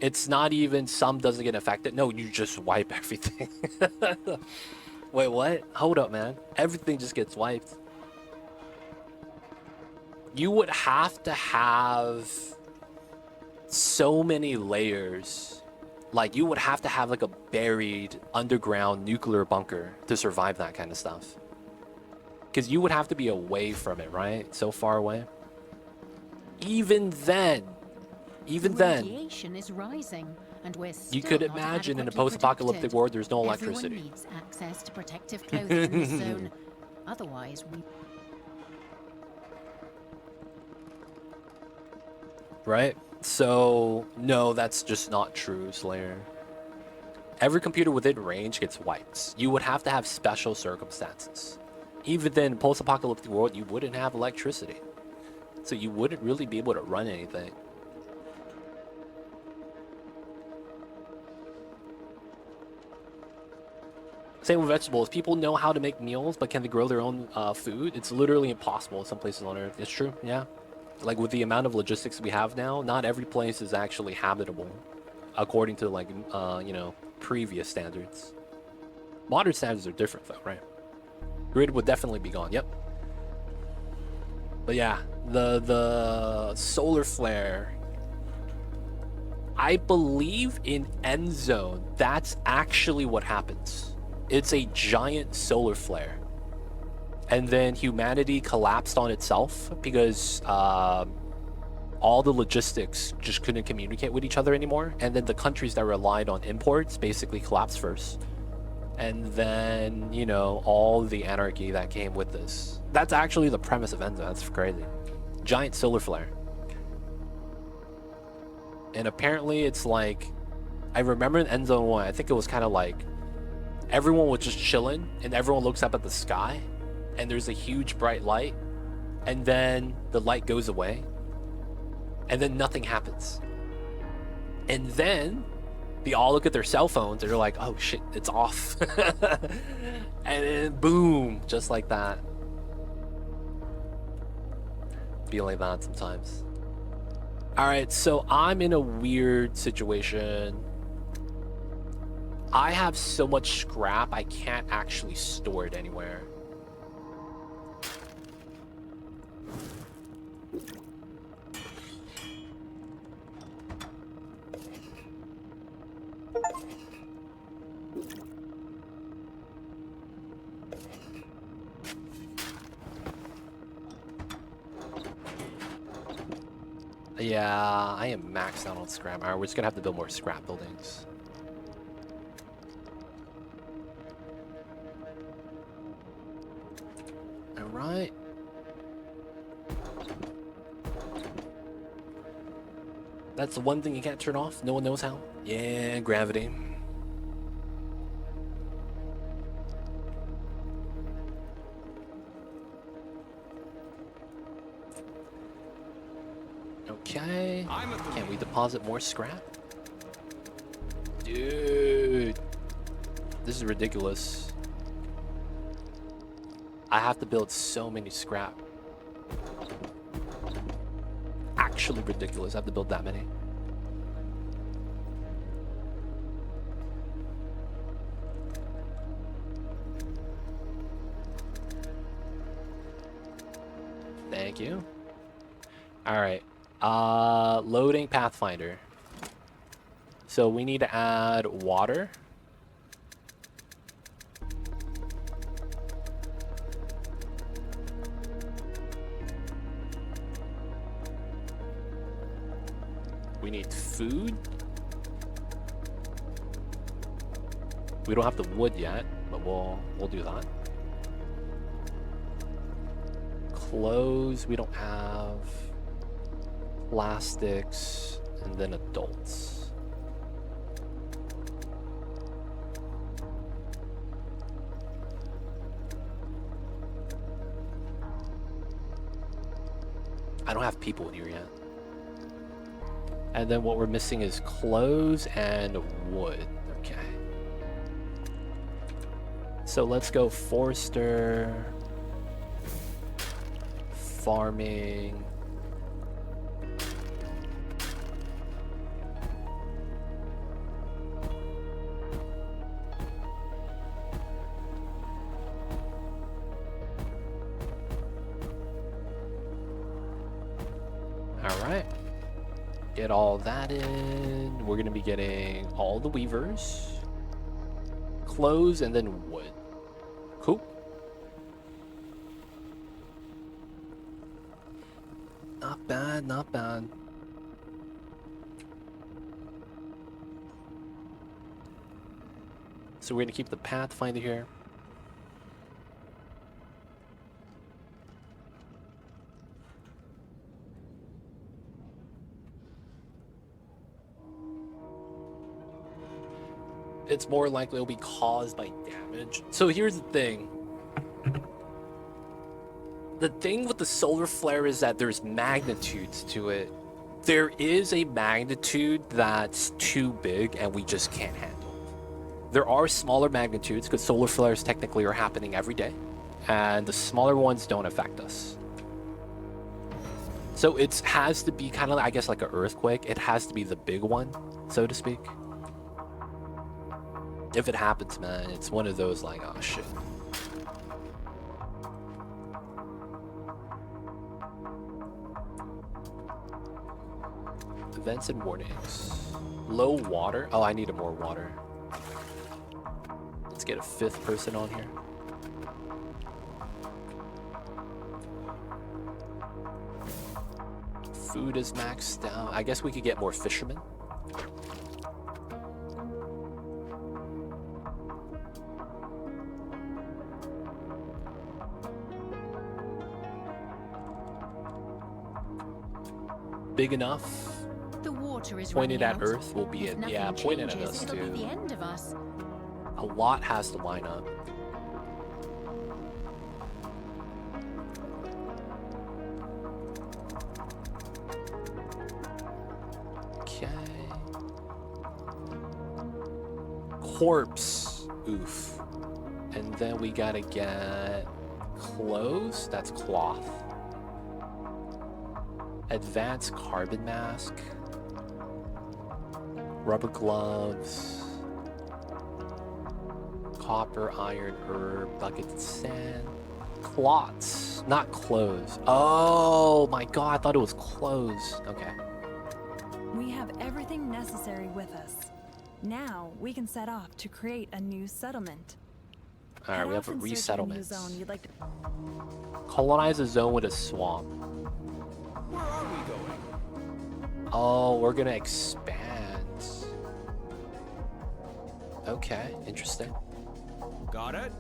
It's not even some doesn't get affected. No, you just wipe everything. Wait, what? Hold up, man. Everything just gets wiped. You would have to have so many layers. Like, you would have to have like a buried underground nuclear bunker to survive that kind of stuff. Because you would have to be away from it, right? So far away. Even then, Radiation is rising, and we're you still could not imagine in a adequately post-apocalyptic protected. world, there's no Everyone electricity. needs access to protective clothing in this zone. Otherwise, we... Right? So, no, that's just not true, Slayer. Every computer within range gets wiped. You would have to have special circumstances. Even then, post-apocalyptic world, you wouldn't have electricity. So you wouldn't really be able to run anything. Same with vegetables. People know how to make meals, but can they grow their own food? It's literally impossible in some places on Earth. It's true, yeah. Like with the amount of logistics we have now, not every place is actually habitable, according to like you know, previous standards. Modern standards are different though, right? Grid would definitely be gone. Yep. But yeah, the solar flare. I believe in Endzone, that's actually what happens. It's a giant solar flare. And then humanity collapsed on itself because all the logistics just couldn't communicate with each other anymore. And then the countries that relied on imports basically collapsed first. And then, you know, all the anarchy that came with this. That's actually the premise of Endzone. That's crazy. Giant solar flare. And apparently it's like, I remember in Endzone 1, I think it was kind of like, everyone was just chilling and everyone looks up at the sky and there's a huge bright light and then the light goes away and then nothing happens. And then they all look at their cell phones and they're like, oh shit, it's off. And then boom, just like that. Feel like that sometimes. All right, so I'm in a weird situation. I have so much scrap, I can't actually store it anywhere. Yeah, I am maxed out on scrap. All right, we're just gonna have to build more scrap buildings. All right. That's the one thing you can't turn off. No one knows how. Yeah, gravity. Okay. Can we deposit more scrap? Dude. This is ridiculous. I have to build so many scrap. Actually ridiculous. I have to build that many. Thank you. All right. Loading Pathfinder. So we need to add water. We need food. We don't have the wood yet, but we'll do that. Clothes, we don't have. Plastics, and then adults. I don't have people in here yet. And then what we're missing is clothes and wood. Okay. So let's go forester, farming. Alright. Get all that in. We're going to be getting all the weavers, clothes, and then wood. Cool. Not bad, not bad. So we're going to keep the Pathfinder here. It's more likely it'll be caused by damage. So here's the thing. The thing with the solar flare is that there's magnitudes to it. There is a magnitude that's too big and we just can't handle. There are smaller magnitudes because solar flares technically are happening every day, and the smaller ones don't affect us. So it has to be kind of, I guess, like an earthquake. It has to be the big one, so to speak. If it happens, man, it's one of those like, oh shit. Events and warnings. Low water. Oh, I needed more water. Let's get a 5th person on here. Food is maxed out. I guess we could get more fishermen. Big enough. The water is Pointed running at out. Earth will be If it. nothing Yeah, pointed at changes, us it'll too. be the end of us. A lot has to line up. Okay. Corpse. Oof. And then we gotta get clothes. That's cloth. Advanced carbon mask. Rubber gloves. Copper, iron, herb, bucket, and sand. Clots, not clothes. Oh my god, I thought it was clothes. Okay. We have everything necessary with us. Now we can set off to create a new settlement. Alright, Head we have off a in search of new resettlement. zone you'd like to... Colonize a zone with a swamp. Where are we going? Oh, we're gonna expand. Okay, interesting. Got it?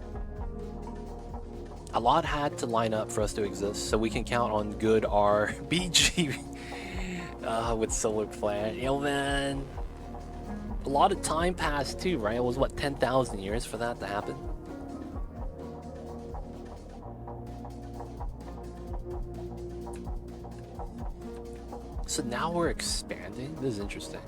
A lot had to line up for us to exist, so we can count on good RBG with solar flare. Yo, man. A lot of time passed too, right? It was what, 10,000 years for that to happen? So now we're expanding? This is interesting.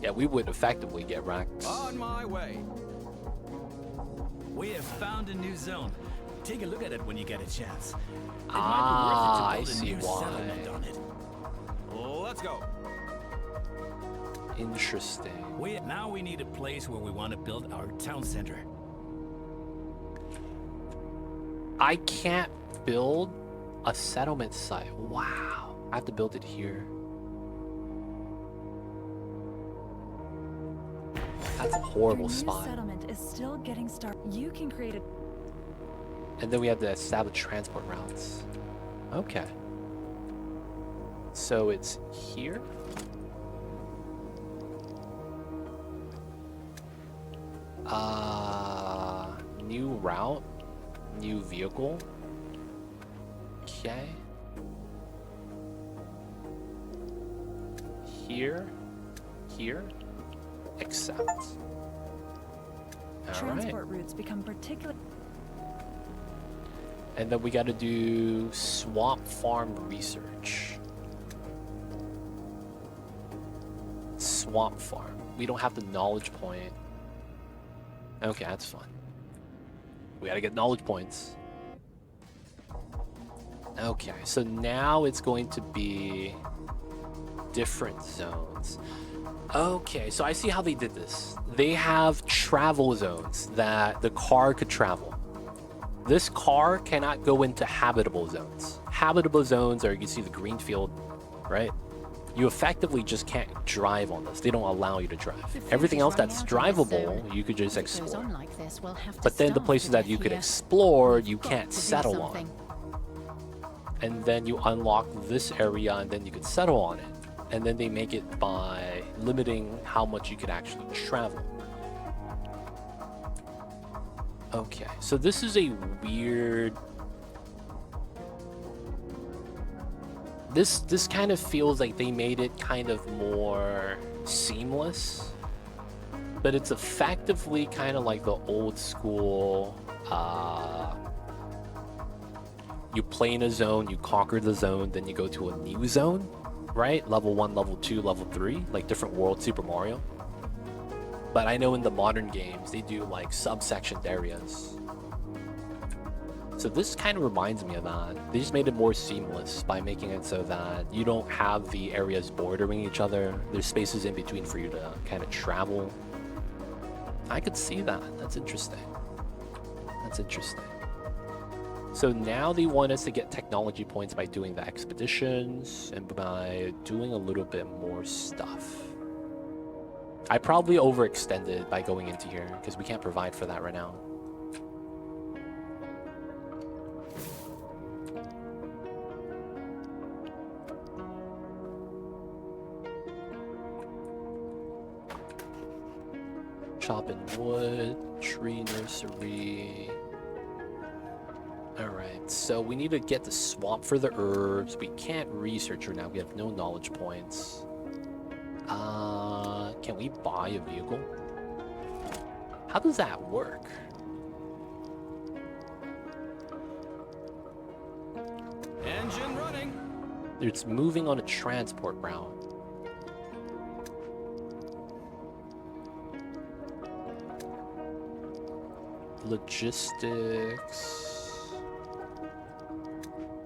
Yeah, we would effectively get wrecked. On my way. We have found a new zone. Take a look at it when you get a chance. It Ah, might I be worth it to see build a new why. settlement on it. Let's go. Interesting. Now we need a place where we want to build our town center. I can't build a settlement site. Wow. I have to build it here. That's a horrible Your new spot. settlement is still getting started. You can create a... And then we have to establish transport routes. Okay. So it's here. New route, new vehicle. Okay. Here, accept. All right. Transport routes become particularly... And then we got to do swamp farm research. Swamp farm. We don't have the knowledge point. Okay, that's fun. We got to get knowledge points. Okay, so now it's going to be different zones. Okay, so I see how they did this. They have travel zones that the car could travel. This car cannot go into habitable zones. Habitable zones are, you can see the green field, right? You effectively just can't drive on this. They don't allow you to drive. The food Everything is else running that's out on this drivable, zone. you could just If it goes explore. on like this, we'll have to But then the starve places to that death you could here. explore, you Got can't to do settle on. something. And then you unlock this area and then you could settle on it. And then they make it by limiting how much you could actually travel. Okay, so this is a weird... This kind of feels like they made it kind of more seamless. But it's effectively kind of like the old school... you play in a zone, you conquer the zone, then you go to a new zone, right? Level 1, level 2, level 3, like different world Super Mario. But I know in the modern games, they do like subsectioned areas. So this kind of reminds me of that. They just made it more seamless by making it so that you don't have the areas bordering each other. There's spaces in between for you to kind of travel. I could see that. That's interesting. That's interesting. So now they want us to get technology points by doing the expeditions and by doing a little bit more stuff. I probably overextended by going into here because we can't provide for that right now. Chopping wood, tree nursery. Alright, so we need to get the swamp for the herbs. We can't research right now. We have no knowledge points. Can we buy a vehicle? How does that work? Engine running. It's moving on a transport route. Logistics.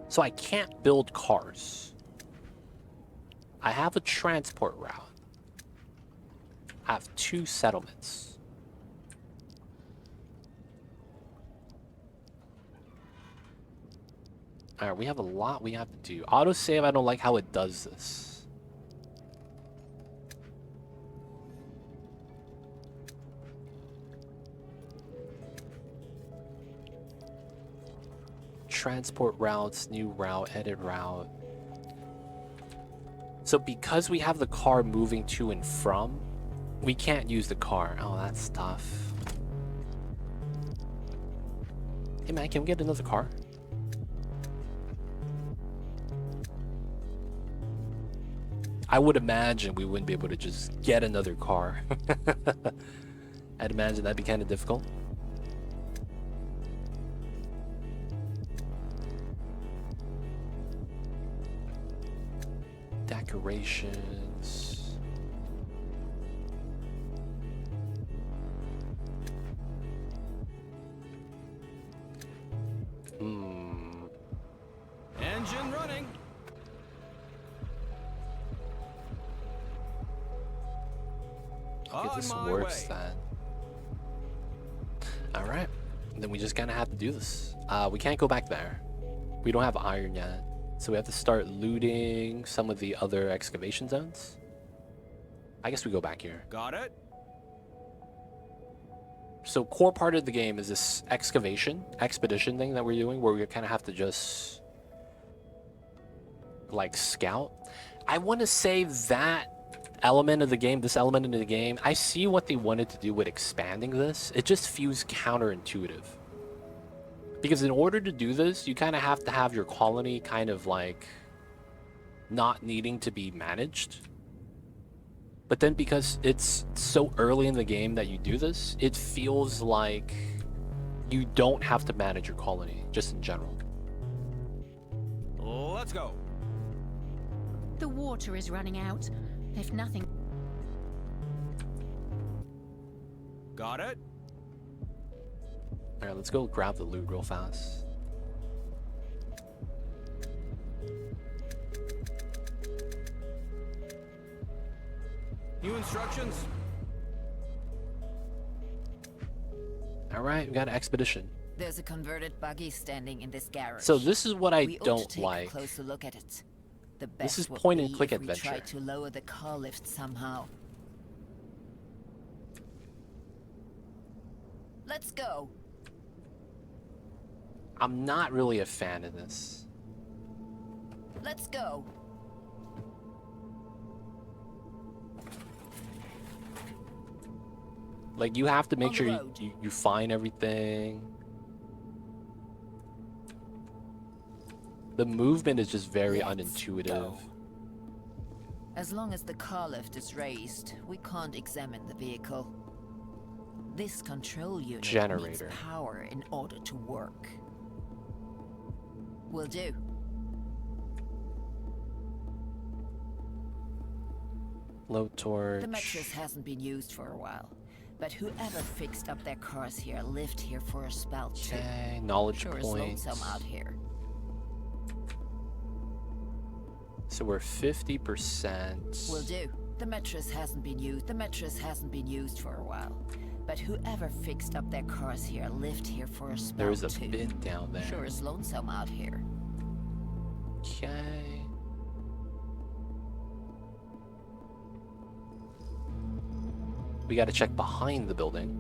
So I can't build cars. I have a transport route. I have 2 settlements. Alright, we have a lot we have to do. Autosave, I don't like how it does this. Transport routes, new route, edit route. So because we have the car moving to and from, we can't use the car. Oh, that's tough. Hey man, can we get another car? I would imagine we wouldn't be able to just get another car. I'd imagine that'd be kind of difficult. Decorations. Engine running. If this works, then. Alright. Then we just kind of have to do this. We can't go back there. We don't have iron yet. So we have to start looting some of the other excavation zones. I guess we go back here. Got it. So core part of the game is this expedition thing that we're doing, where we kind of have to just like scout. I want to say that element of the game, I see what they wanted to do with expanding this. It just feels counterintuitive. Because in order to do this, you kind of have to have your colony kind of like not needing to be managed. But then because it's so early in the game that you do this, it feels like you don't have to manage your colony, just in general. Let's go. The water is running out. If nothing... Got it. Alright, let's go grab the loot real fast. New instructions. Alright, we got an expedition. There's a converted buggy standing in this garage. So this is what I We ought don't to take like. a closer look at it. The This best is would point and be click if we adventure. try to lower the car lift somehow. Let's go. I'm not really a fan of this. Let's go. Like, you have to make On the sure road. you find everything. The movement is just very Let's unintuitive. go. As long as the car lift is raised, we can't examine the vehicle. This control unit Generator. needs power in order to work. Will do. Low torch. The mattress hasn't been used for a while, but whoever fixed up their cars here lived here for a spell too. Okay, knowledge Sure is points. lonesome out here. So we're 50%. Will do. The mattress hasn't been used. The mattress hasn't been used for a while, but whoever fixed up their cars here lived here for a spell There's a too. bin down there. Sure is lonesome out here. Okay. We gotta check behind the building.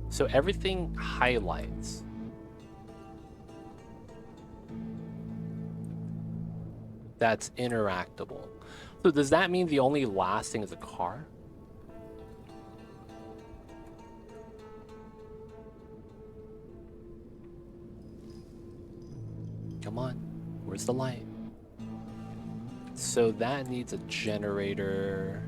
So everything highlights. That's interactable. So does that mean the only last thing is a car? Come on, where's the light? So that needs a generator.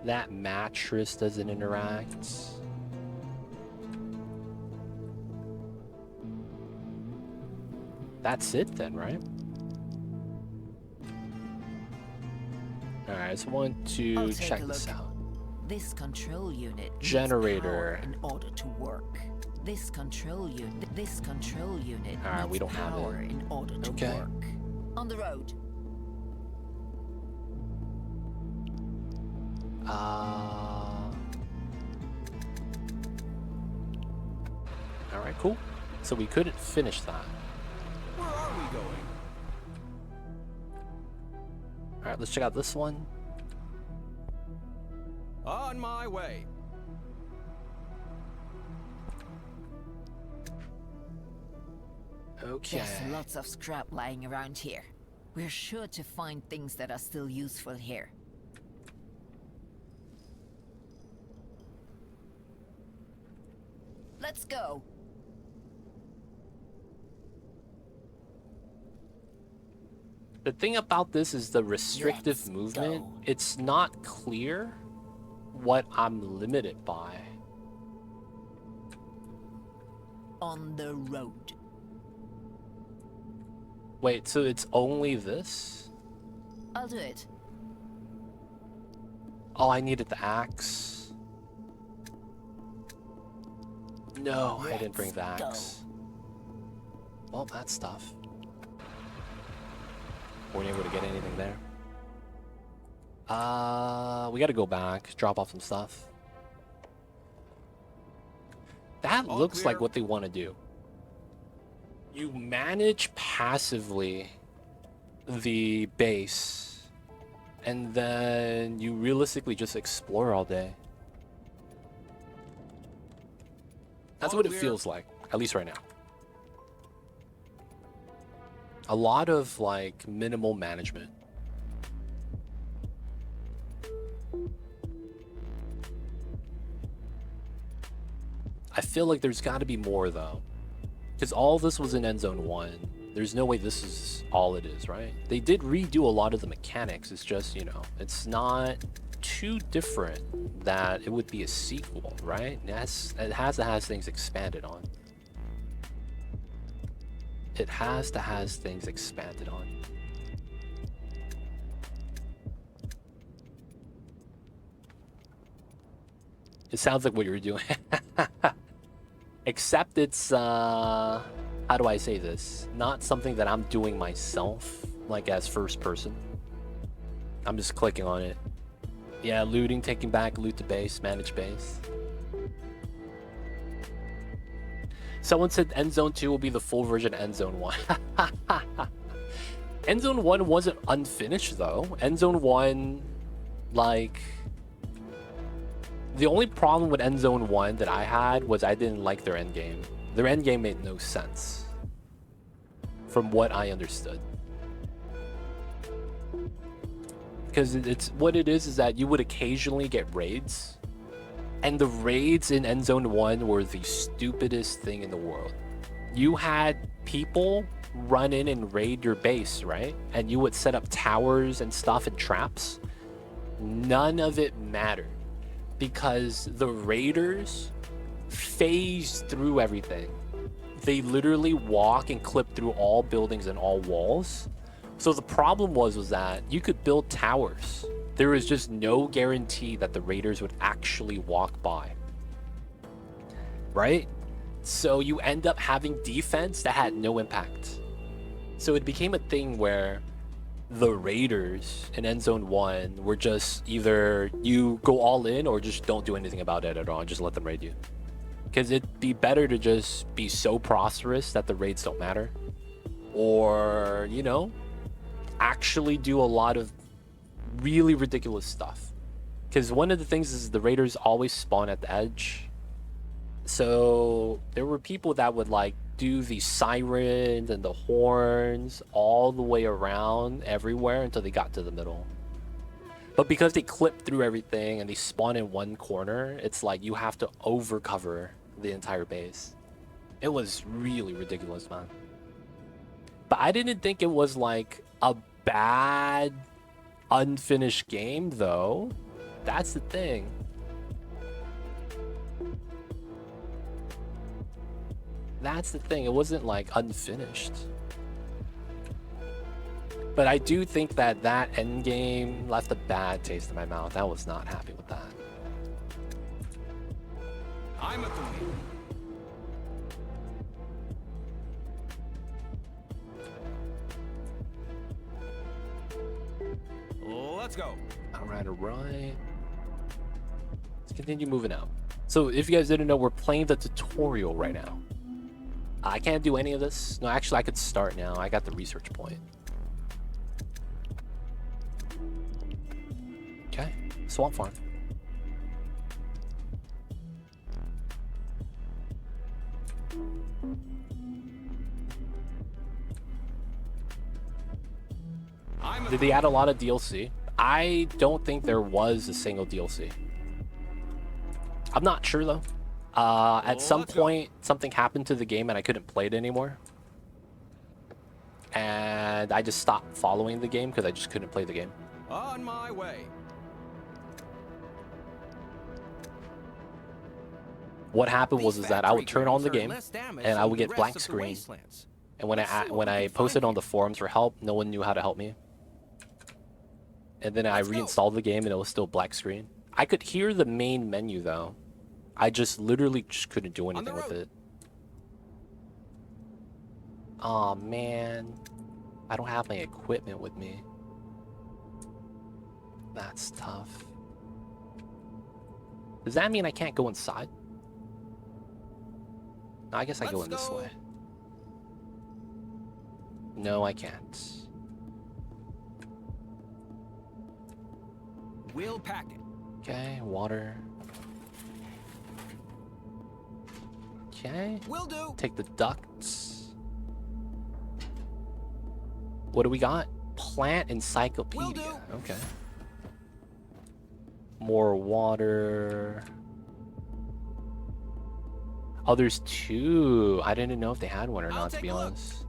That mattress doesn't interact. That's it then, right? Alright, so I want I'll to take check a this look. out. This control unit needs Generator. power in order to work. This control unit. Alright, we needs don't have power it. in order to Okay. work. On the road. Alright, cool. So we couldn't finish that. Where are we going? Alright, let's check out this one. On my way. Okay. There's lots of scrap lying around here. We're sure to find things that are still useful here. Let's go. The thing about this is the restrictive Let's movement. go. It's not clear what I'm limited by. On the road. Wait, so it's only this? I'll do it. Oh, I needed the axe. No, I didn't bring the Let's go. axe. Well, that's tough. Weren't able to get anything there. We gotta go back, drop off some stuff. That All looks like clear. what they want to do. You manage passively the base, and then you realistically just explore all day. That's All what it clear. feels like, at least right now. A lot of like minimal management. I feel like there's got to be more though, because all this was in Endzone 1. There's no way this is all it is, right? They did redo a lot of the mechanics. It's just, you know, it's not too different that it would be a sequel, right? It has to have things expanded on. It has to have things expanded on. It sounds like what you're doing. Except it's, how do I say this? Not something that I'm doing myself, like as first person. I'm just clicking on it. Yeah, looting, taking back, loot the base, manage base. Someone said Endzone 2 will be the full version of Endzone 1. Endzone 1 wasn't unfinished though. Endzone 1, like... The only problem with Endzone 1 that I had was I didn't like their endgame. Their endgame made no sense. From what I understood. Because it's what it is that you would occasionally get raids. And the raids in Endzone 1 were the stupidest thing in the world. You had people run in and raid your base, right? And you would set up towers and stuff and traps. None of it mattered. because the raiders phase through everything. They literally walk and clip through all buildings and all walls. So the problem was that you could build towers. There was just no guarantee that the raiders would actually walk by. Right? So you end up having defense that had no impact. So it became a thing where the raiders in Endzone 1 were just either you go all in or just don't do anything about it at all and just let them raid you. Because it'd be better to just be so prosperous that the raids don't matter. Or, you know, actually do a lot of really ridiculous stuff. Because one of the things is the raiders always spawn at the edge. So there were people that would like do the sirens and the horns all the way around everywhere until they got to the middle. But because they clip through everything and they spawn in one corner, it's like you have to overcover the entire base. It was really ridiculous, man. But I didn't think it was like a bad unfinished game though. That's the thing. That's the thing. It wasn't like unfinished. But I do think that that end game left a bad taste in my mouth. I was not happy with that. I'm at the wheel. Let's go. All right. Let's continue moving out. So if you guys didn't know, we're playing the tutorial right now. I can't do any of this. No, actually, I could start now. I got the research point. Okay, swamp farm. Did they add a lot of DLC? I don't think there was a single DLC. I'm not sure though. At some point, something happened to the game and I couldn't play it anymore. And I just stopped following the game because I just couldn't play the game. On my way. What happened was that I would turn on the game and I would get blank screen. And when I posted on the forums for help, no one knew how to help me. And then I reinstalled the game and it was still black screen. I could hear the main menu though. I just literally just couldn't do anything with it. Oh man, I don't have my equipment with me. That's tough. Does that mean I can't go inside? No, I guess I go in this way. No, I can't. We'll pack it. Okay, water. Okay. Will do. Take the ducts. What do we got? Plant encyclopedia. Okay. More water. Oh, there's two. I didn't know if they had one or not, to be honest.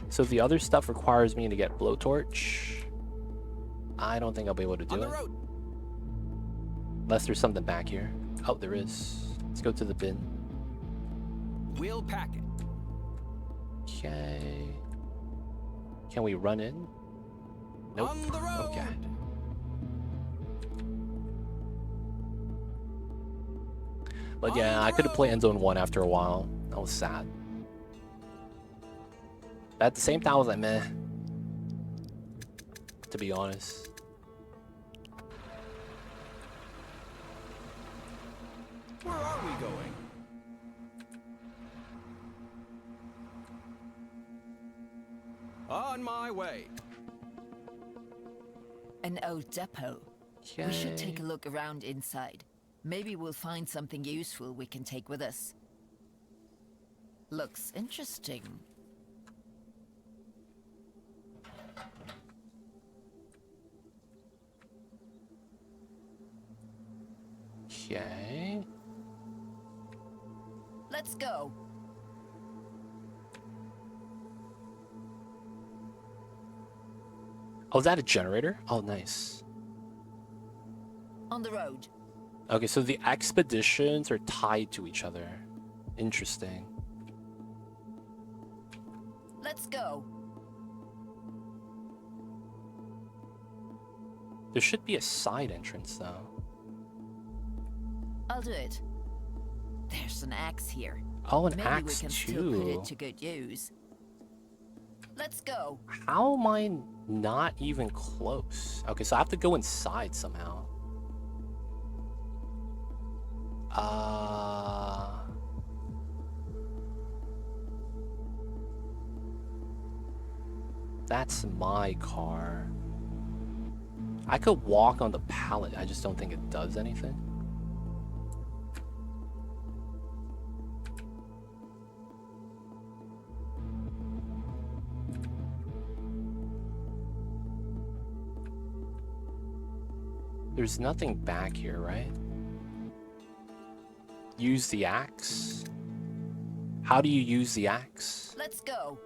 So the other stuff requires me to get blowtorch. I don't think I'll be able to do it. Unless there's something back here. Oh, there is. Let's go to the bin. We'll pack it. Okay. Can we run in? Nope. On the road. Okay. But yeah, I could have played Endzone 1 after a while. That was sad. But at the same time, I was like, meh. To be honest. Where are we going? On my way. An old depot. We should take a look around inside. Maybe we'll find something useful we can take with us. Looks interesting. Okay. Let's go. Oh, is that a generator? Oh, nice. On the road. Okay, so the expeditions are tied to each other. Interesting. Let's go. There should be a side entrance, though. I'll do it. There's an axe here. Oh, an Maybe axe we can still put too. it to good use. Let's go. How am I not even close? Okay, so I have to go inside somehow. That's my car. I could walk on the pallet. I just don't think it does anything. There's nothing back here, right? Use the axe? How do you use the axe? Let's go.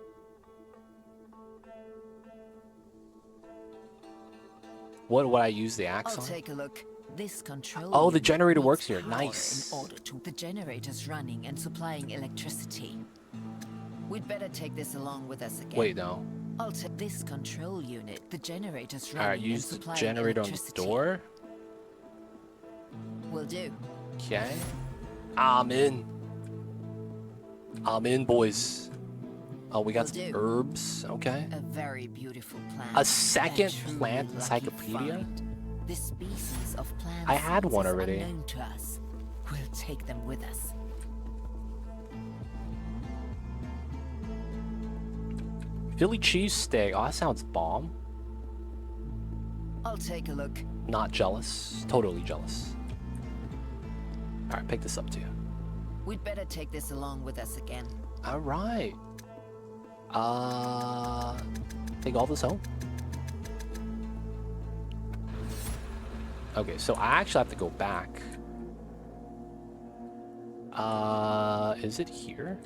What would I use the axe I'll on? take a look. This control. Oh, the unit generator needs works here. power Nice. In order to the generator's running and supplying electricity. We'd better take this along with us again. Wait, no. I'll take this control unit. The generator's running Alright, and use the supplying generator on the electricity. door. Will do. Okay. I'm in. I'm in, boys. Oh, we got Will some do. herbs. Okay. A very beautiful plant. A second truly plant lucky encyclopedia? find. This species of plants I had one is already. unknown to us. We'll take them with us. Philly cheesesteak. Oh, that sounds bomb. I'll take a look. Not jealous. Totally jealous. Alright, pick this up too. We'd better take this along with us again. Alright. Take all this home. Okay, so I actually have to go back. Is it here?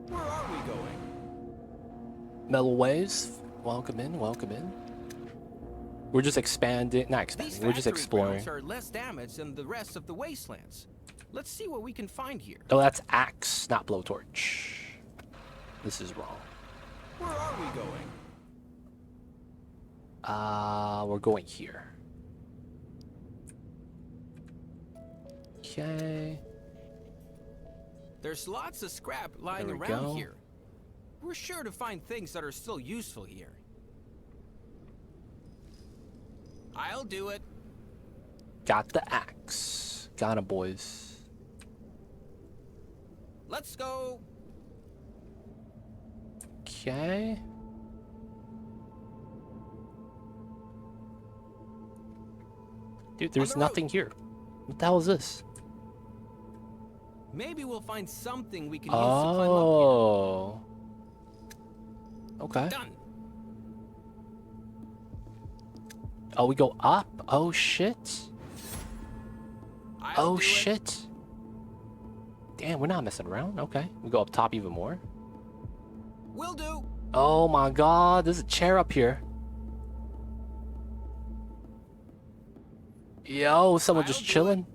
Where are we going? Metal Ways, welcome in, welcome in. We're just expanding, not expanding, These we're just factory exploring. grounds are less damaged than the rest of the wastelands. Let's see what we can find here. Oh, that's axe, not blowtorch. This is wrong. Where are we going? We're going here. Okay. There's lots of scrap lying There we around go. here. We're sure to find things that are still useful here. I'll do it. Got the axe. Got him, boys. Let's go. Okay. Dude, there's the road. nothing here. What the hell is this? Maybe we'll find something we can use to climb up Oh. Okay. here. Done. Oh, we go up? Oh, shit. I'll Oh, do it. shit. Damn, we're not messing around. Okay. We go up top even more. Will do. Oh my god, there's a chair up here. Yo, someone just I'll do chilling.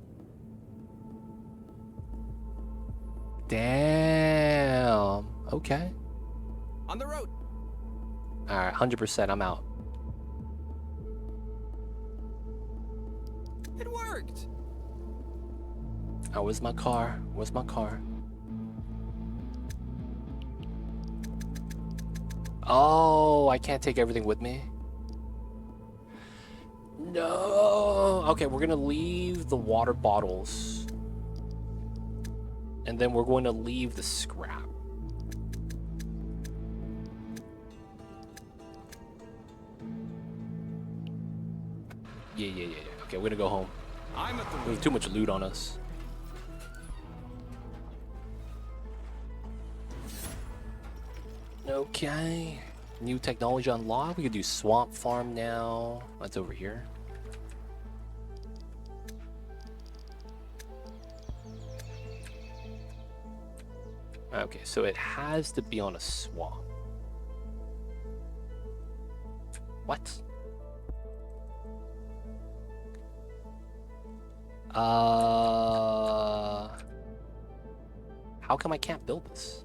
Damn. Okay. On the road. Alright, 100%, I'm out. It worked. Oh, where's my car? Where's my car? Oh, I can't take everything with me. No. Okay, we're gonna leave the water bottles. And then we're going to leave the scrap. Yeah. Okay, we're gonna go home. I'm at the wheel. There's too much loot on us. Okay. New technology unlocked. We can do swamp farm now. That's over here. Okay, so it has to be on a swamp. What? How come I can't build this?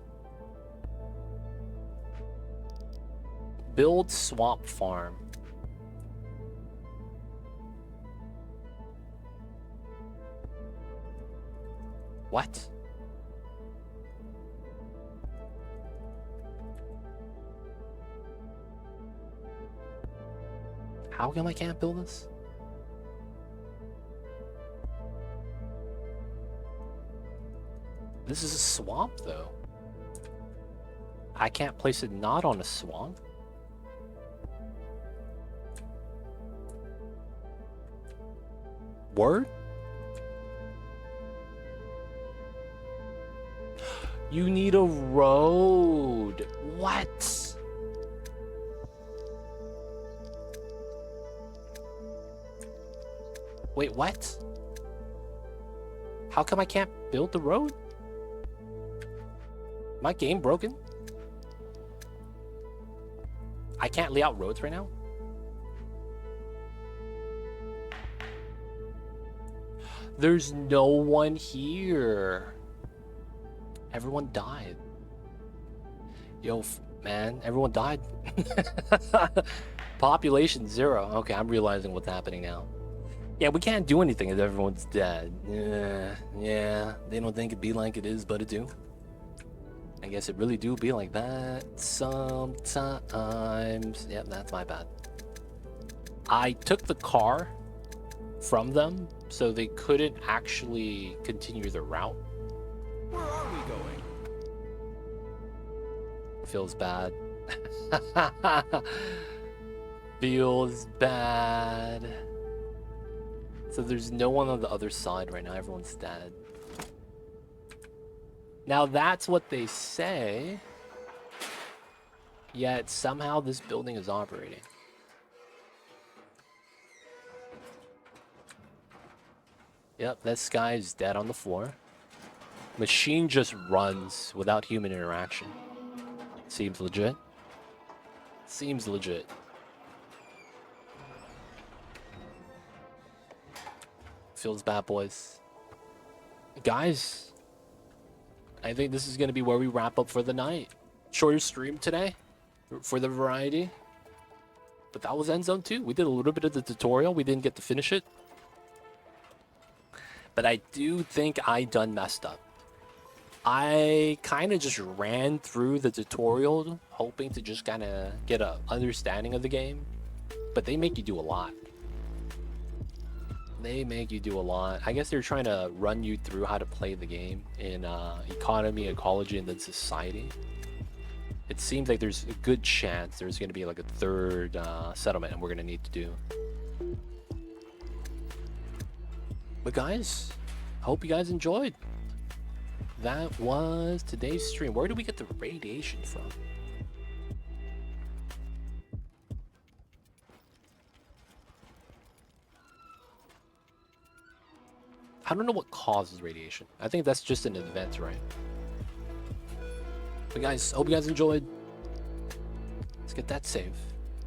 Build swamp farm. What? How come I can't build this? This is a swamp, though. I can't place it not on a swamp. Word? You need a road. What? Wait, what? How come I can't build the road? My game broken? I can't lay out roads right now? There's no one here. Everyone died. Yo, man, everyone died. Population 0. Okay, I'm realizing what's happening now. Yeah, we can't do anything if everyone's dead. Yeah, they don't think it be like it is, but it do. I guess it really do be like that sometimes. Yep, that's my bad. I took the car from them, so they couldn't actually continue their route. Where are we going? Feels bad. Feels bad. So there's no one on the other side right now. Everyone's dead. Now that's what they say. Yet somehow this building is operating. Yep, this guy is dead on the floor. Machine just runs without human interaction. Seems legit. Seems legit. Feels bad, boys. Guys, I think this is going to be where we wrap up for the night. Shorter stream today for the variety. But that was Endzone 2. We did a little bit of the tutorial. We didn't get to finish it. But I do think I done messed up. I kind of just ran through the tutorial hoping to just kind of get an understanding of the game. But they make you do a lot. They make you do a lot. I guess they're trying to run you through how to play the game in economy, ecology, and then society. It seems like there's a good chance there's going to be like a third settlement and we're going to need to do. But guys, hope you guys enjoyed. That was today's stream. Where did we get the radiation from? I don't know what causes radiation. I think that's just an event, right? But guys, hope you guys enjoyed. Let's get that save.